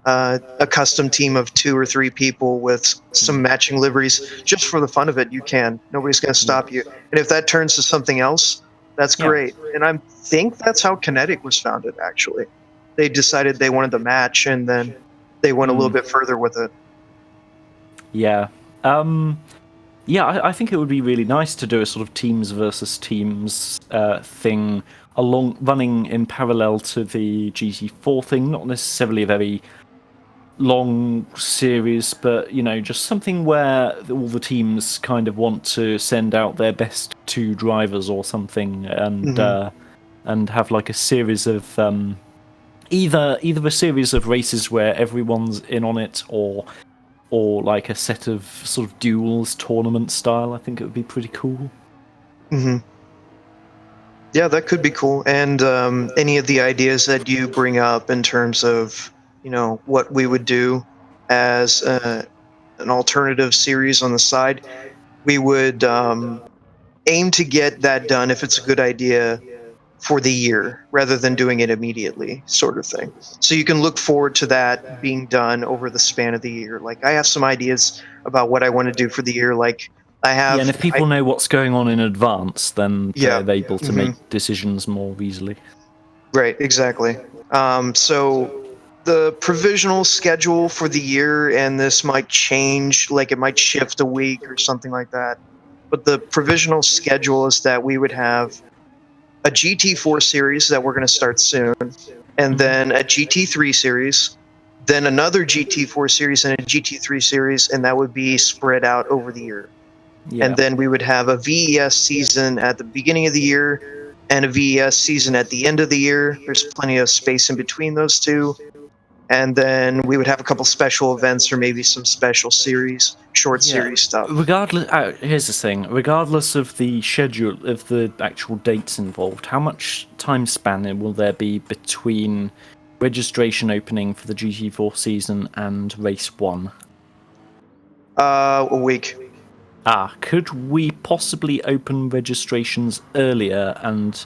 a custom team of 2 or 3 people with some matching liveries, just for the fun of it, you can. Nobody's going to stop you. And if that turns to something else, that's Yeah. great. And I think that's how Kinetic was founded. Actually, they decided they wanted to match, and then they went a little bit further with it. Yeah. Yeah, I think it would be really nice to do a sort of teams versus teams thing running in parallel to the GT4 thing. Not necessarily a very long series, but just something where all the teams kind of want to send out their best 2 drivers or something, and have like a series of either a series of races where everyone's in on it, or like a set of sort of duels, tournament style. I think it would be pretty cool. Yeah, that could be cool. And any of the ideas that you bring up in terms of, what we would do as an alternative series on the side, we would aim to get that done if it's a good idea for the year rather than doing it immediately, sort of thing. So you can look forward to that being done over the span of the year. Like I have some ideas about what I want to do for the year. Like I have, and if people know what's going on in advance, then Yeah. they're able to make decisions more easily. Right, exactly. So the provisional schedule for the year, and this might change, like it might shift a week or something like that. But the provisional schedule is that we would have a GT4 series that we're going to start soon, and then a GT3 series, then another GT4 series and a GT3 series, and that would be spread out over the year. Yeah. And then we would have a VES season at the beginning of the year and a VES season at the end of the year. There's plenty of space in between those two. And then we would have a couple special events or maybe some special series, short series stuff. Regardless, here's the thing. Regardless of the schedule, of the actual dates involved, how much time span will there be between registration opening for the GT4 season and race 1? A week. Could we possibly open registrations earlier and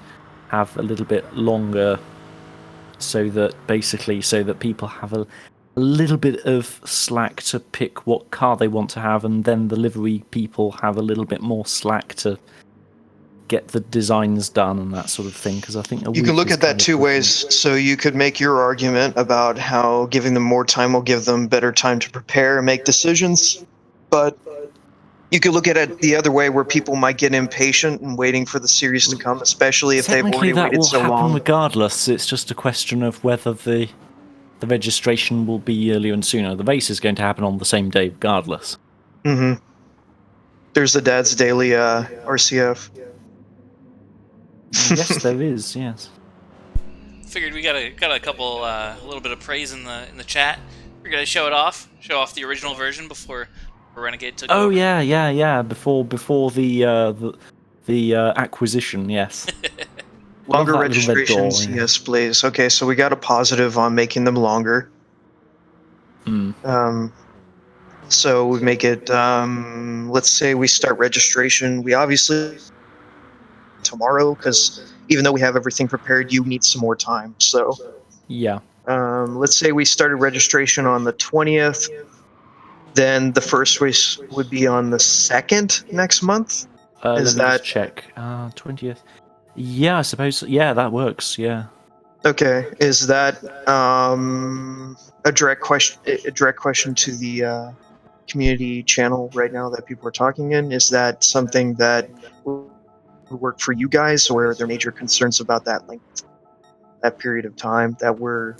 have a little bit longer, so that people have a little bit of slack to pick what car they want to have, and then the livery people have a little bit more slack to get the designs done and that sort of thing? Because I think you can look at that 2 ways. So you could make your argument about how giving them more time will give them better time to prepare and make decisions, but you could look at it the other way, where people might get impatient and waiting for the series to come, especially if they've already waited so happen long. Regardless, it's just a question of whether the registration will be earlier and sooner. The race is going to happen on the same day, regardless. There's the Dad's Daily RCF. Yes, there is. Yes. Figured we got a couple a little bit of praise in the chat. We're gonna show off the original version before Renegade took over. Oh yeah. Before the acquisition, yes. Longer registrations, yes, please. Okay, so we got a positive on making them longer. So we make it. Let's say we start registration. We obviously tomorrow, because even though we have everything prepared, you need some more time. So yeah. Let's say we started registration on the 20th. Then the first race would be on the 2nd next month. Let me just check. 20th. Yeah, I suppose. Yeah, that works. Yeah. Okay. Is that a direct question? A direct question to the community channel right now that people are talking in? Is that something that would work for you guys, or are there major concerns about that length, that period of time that we're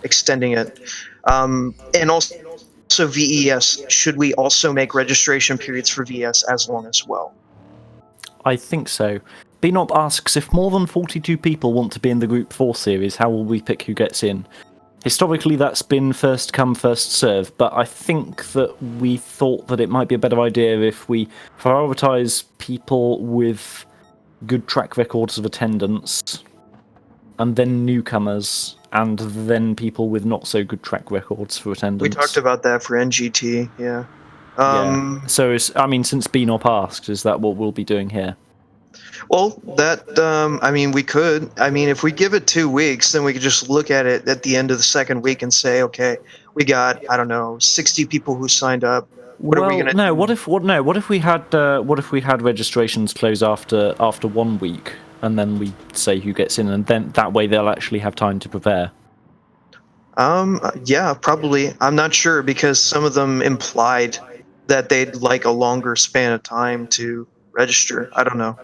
extending it? And also VES, should we also make registration periods for VES as long as well? I think so. Benop asks, if more than 42 people want to be in the Group 4 series, how will we pick who gets in? Historically, that's been first come, first serve, but I think that we thought that it might be a better idea if we prioritise people with good track records of attendance, and then newcomers, and then people with not so good track records for attendance. We talked about that for NGT, yeah. Yeah. So, since Benop asked, is that what we'll be doing here? Well, we could. If we give it 2 weeks, then we could just look at it at the end of the second week and say, okay, we got, I don't know, 60 people who signed up. What are we gonna do? What if we had registrations close after 1 week, and then we say who gets in, and then that way they'll actually have time to prepare. Yeah, probably. I'm not sure because some of them implied that they'd like a longer span of time to register. I don't know.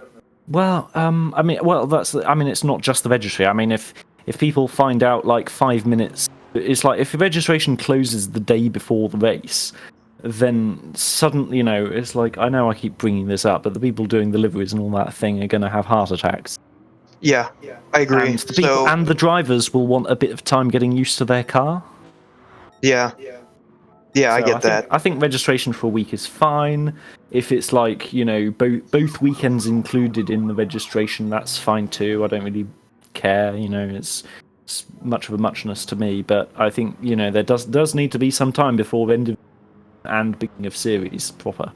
Well, it's not just the registry. If people find out like 5 minutes, it's like if the registration closes the day before the race, then suddenly, it's like, I know I keep bringing this up, but the people doing deliveries and all that thing are going to have heart attacks. Yeah, I agree. And the drivers will want a bit of time getting used to their car. Yeah. Yeah, I get that. I think registration for a week is fine. If it's like, both weekends included in the registration, that's fine too. I don't really care, it's much of a muchness to me. But I think, there does need to be some time before end of and beginning of series proper.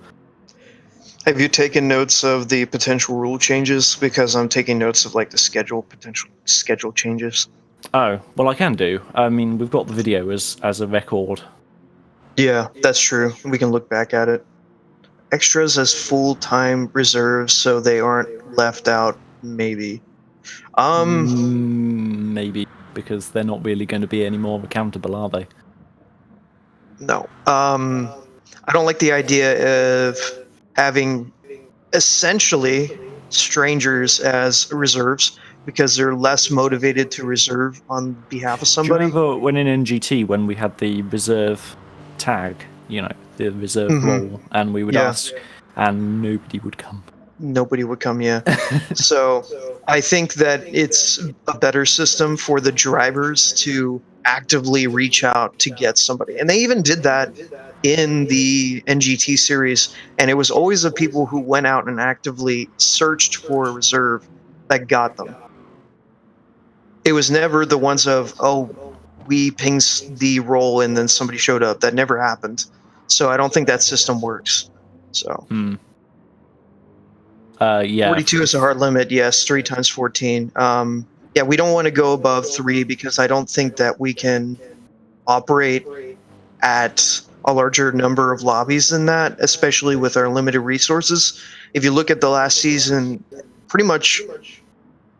Have you taken notes of the potential rule changes? Because I'm taking notes of like the potential schedule changes. Oh, well, I can do. We've got the video as a record. Yeah, that's true. We can look back at it. Extras as full-time reserves, so they aren't left out. Maybe. Maybe, because they're not really going to be any more accountable, are they? No. I don't like the idea of having essentially strangers as reserves because they're less motivated to reserve on behalf of somebody. Do you remember when in NGT, when we had the reserve tag, the reserve role, and we would ask, and nobody would come? Nobody would come, yeah. So I think that it's a better system for the drivers to actively reach out to get somebody. And they even did that in the NGT series. And it was always the people who went out and actively searched for a reserve that got them. It was never the ones of, we pinged the role and then somebody showed up. That never happened. So I don't think that system works. So. 42 is a hard limit, yes, 3 times 14. Yeah, we don't want to go above 3 because I don't think that we can operate at a larger number of lobbies than that, especially with our limited resources. If you look at the last season, pretty much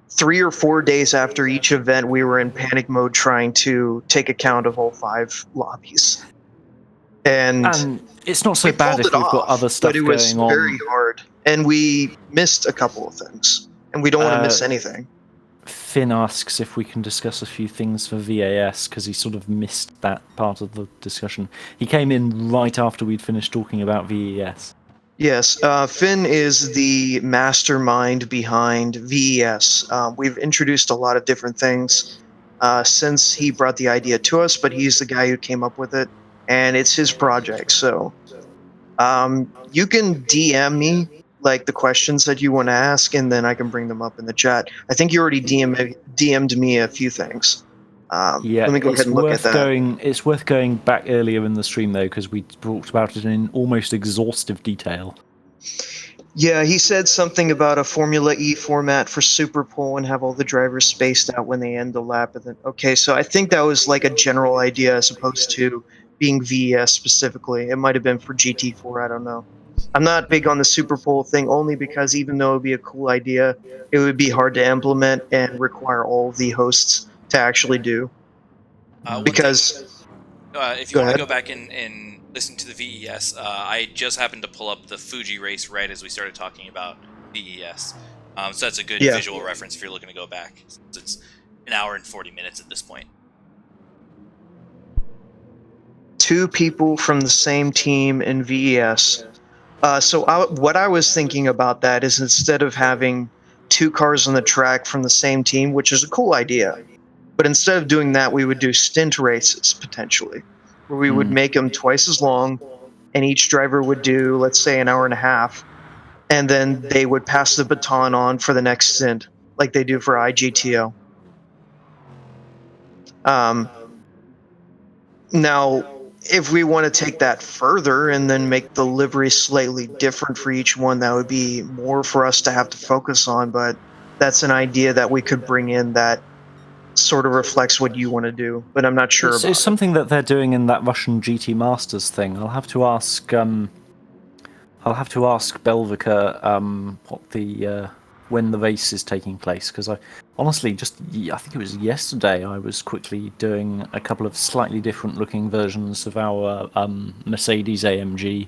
3 or 4 days after each event, we were in panic mode trying to take account of all 5 lobbies. And it's not so bad if we've got other stuff going on. But it was very hard. And we missed a couple of things. And we don't want to miss anything. Finn asks if we can discuss a few things for VAS, because he sort of missed that part of the discussion. He came in right after we'd finished talking about VES. Yes, Finn is the mastermind behind VES. We've introduced a lot of different things since he brought the idea to us, but he's the guy who came up with it. And it's his project, so you can DM me like the questions that you want to ask, and then I can bring them up in the chat. I think you already DM'd me a few things. Let me go ahead and look at that. It's worth going back earlier in the stream, though, because we talked about it in almost exhaustive detail. Yeah, he said something about a Formula E format for Super Pole and have all the drivers spaced out when they end the lap. And then, okay, so I think that was like a general idea as opposed to being VES specifically. It might have been for GT4, I don't know. I'm not big on the Super Pole thing only because even though it would be a cool idea, it would be hard to implement and require all of the hosts to actually do. Because if you want to go back and listen to the VES, I just happened to pull up the Fuji race right as we started talking about VES. So that's a good visual reference if you're looking to go back. It's an hour and 40 minutes at this point. 2 people from the same team in VES What I was thinking about that is instead of having two cars on the track from the same team, which is a cool idea, but instead of doing that, we would do stint races potentially, where we would make them twice as long, and each driver would do, let's say, an hour and a half, and then they would pass the baton on for the next stint, like they do for IGTO. Now, if we want to take that further and then make the livery slightly different for each one, that would be more for us to have to focus on. But that's an idea that we could bring in that sort of reflects what you want to do. But I'm not sure about It's something that they're doing in that Russian GT Masters thing. I'll have to ask Belvica what the when the race is taking place, because I honestly I think it was yesterday I was quickly doing a couple of slightly different looking versions of our Mercedes AMG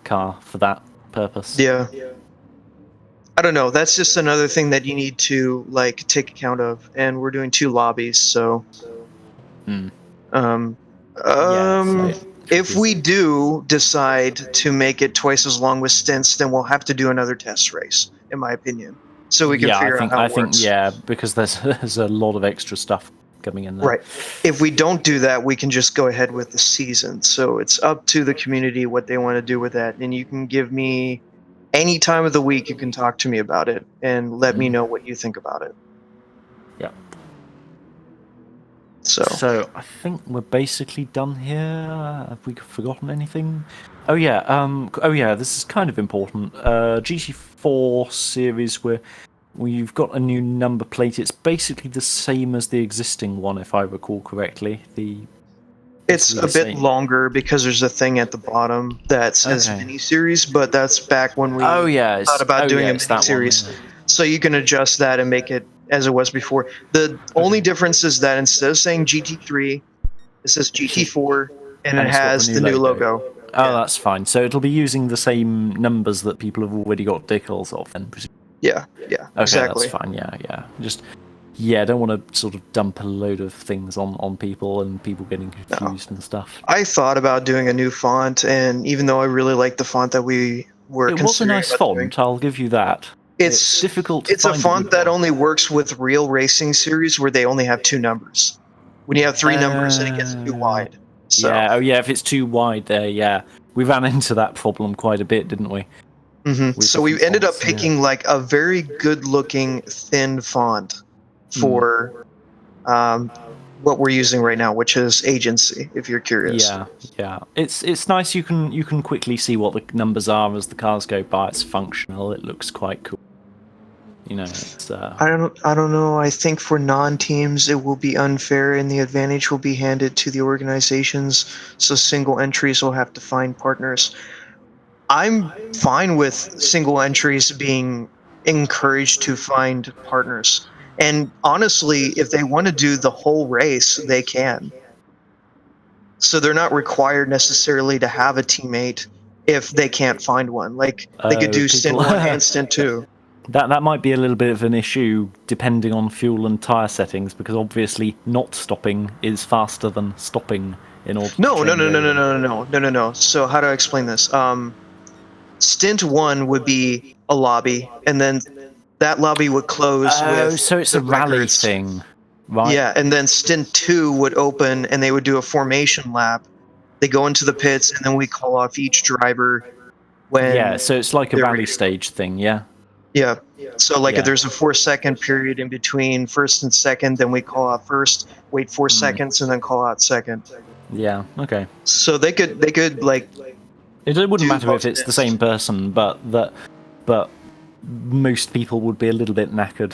car for that purpose. Yeah. I don't know. That's just another thing that you need to like take account of, and we're doing 2 lobbies, so. If we do decide to make it twice as long with stints, then we'll have to do another test race, in my opinion, so we can figure out how it works. Because there's a lot of extra stuff coming in there. Right. If we don't do that, we can just go ahead with the season. So it's up to the community what they want to do with that, and you can give me any time of the week. You can talk to me about it and let me know what you think about it. Yeah. So I think we're basically done here. Have we forgotten anything? Oh yeah. This is kind of important. GT4 series where we've got a new number plate. It's basically the same as the existing one, if I recall correctly. It's a bit longer because there's a thing at the bottom that says mini-series, but that's back when we thought about doing a mini-series. Yeah. So you can adjust that and make it as it was before. The only difference is that instead of saying GT3, it says GT4, and it has the new logo. Oh, that's fine. So it'll be using the same numbers that people have already got decals of, then. Yeah, okay, exactly. That's fine. Yeah. I don't want to sort of dump a load of things on people and people getting confused and stuff. I thought about doing a new font, and even though I really like the font that we were considering, it was a nice font. I'll give you that. It's difficult. It's a font that only works with real racing series where they only have 2 numbers. When you have 3 numbers, and it gets too wide. So. Yeah. If it's too wide, there. We ran into that problem quite a bit, didn't we? So we ended up picking like a very good-looking thin font for what we're using right now, which is Agency. If you're curious. Yeah. It's nice. You can quickly see what the numbers are as the cars go by. It's functional. It looks quite cool. It's. I don't know. I think for non-teams it will be unfair, and the advantage will be handed to the organizations. So single entries will have to find partners. I'm fine with single entries being encouraged to find partners. And honestly, if they want to do the whole race, they can. So they're not required necessarily to have a teammate if they can't find one. Like, they could do stint 1 and stint 2. That might be a little bit of an issue depending on fuel and tyre settings, because obviously not stopping is faster than stopping in order to No. So how do I explain this? Stint 1 would be a lobby, and then that lobby would close with so it's a rally thing, right? Yeah, and then stint 2 would open, and they would do a formation lap. They go into the pits, and then we call off each driver when... Yeah, so it's like a rally stage thing, yeah? Yeah. So if there's a 4-second period in between first and second, then we call out first, wait 4 seconds, and then call out second. Yeah, okay. So they could like... It wouldn't matter if it's the same person, but most people would be a little bit knackered.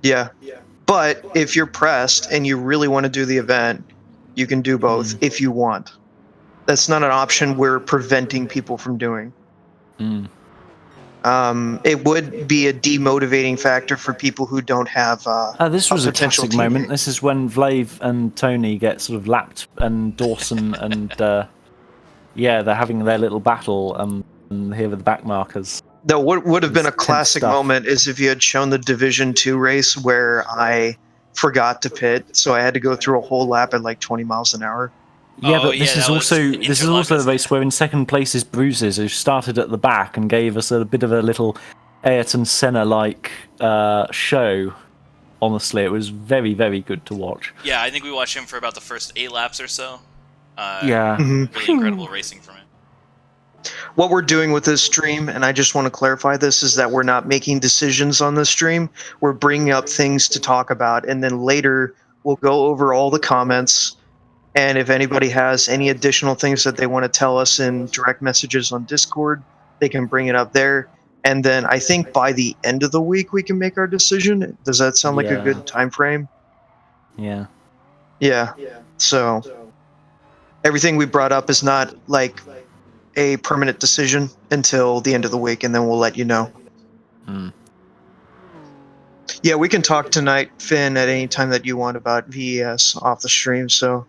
Yeah. But if you're pressed and you really want to do the event, you can do both if you want. That's not an option we're preventing people from doing. It would be a demotivating factor for people who don't have this was a classic moment. This is when Vlave and Tony get sort of lapped, and Dawson and they're having their little battle, and here are the back markers. No, what would have been a classic moment is if you had shown the Division 2 race where I forgot to pit, so I had to go through a whole lap at like 20 miles an hour. Yeah, Oh, but this yeah, is that was also the Interlagos. race where in second place is Bruises, who started at the back and gave us a bit of a little Ayrton Senna-like show. Honestly, it was very, very good to watch. Yeah, I think we watched him for about the first 8 laps or so. Yeah. Really incredible racing from him. What we're doing with this stream, and I just want to clarify this, is that we're not making decisions on this stream. We're bringing up things to talk about, and then later we'll go over all the comments. And if anybody has any additional things that they want to tell us in direct messages on Discord, they can bring it up there. And then I think by the end of the week we can make our decision. Does that sound like a Yeah. good time frame? Yeah. Yeah. So everything we brought up is not like a permanent decision until the end of the week, and then we'll let you know. Mm. Yeah, we can talk tonight, Finn, at any time that you want about VES off the stream. So,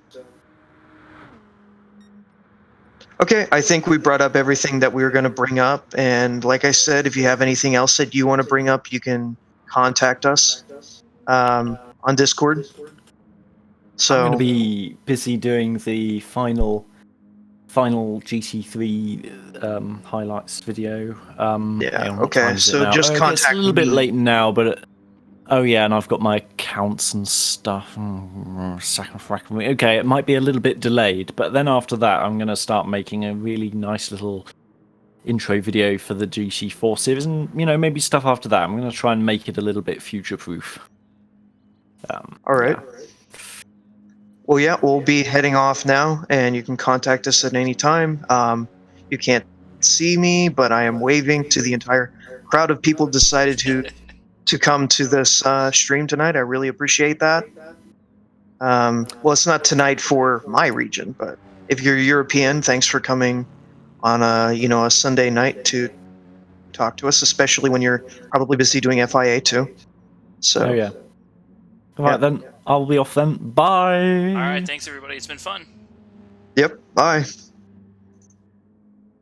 okay, I think we brought up everything that we were going to bring up. And like I said, if you have anything else that you want to bring up, you can contact us on Discord. So I'm going to be busy doing the final GT3 highlights video. yeah, Hang on, what okay. time is it So now? just It's contact a little bit me. late now, but oh yeah, and I've got my accounts and stuff. Okay, it might be a little bit delayed, but then after that, I'm going to start making a really nice little intro video for the GT4 series, and maybe stuff after that. I'm going to try and make it a little bit future-proof. All right. Yeah. Well, yeah, we'll be heading off now, and you can contact us at any time. You can't see me, but I am waving to the entire crowd of people decided to come to this stream tonight. I really appreciate that. Well, it's not tonight for my region, but if you're European, thanks for coming on a Sunday night to talk to us, especially when you're probably busy doing FIA too. So, Oh yeah. All right then, I'll be off then. Bye. All right, thanks everybody. It's been fun. Yep. Bye.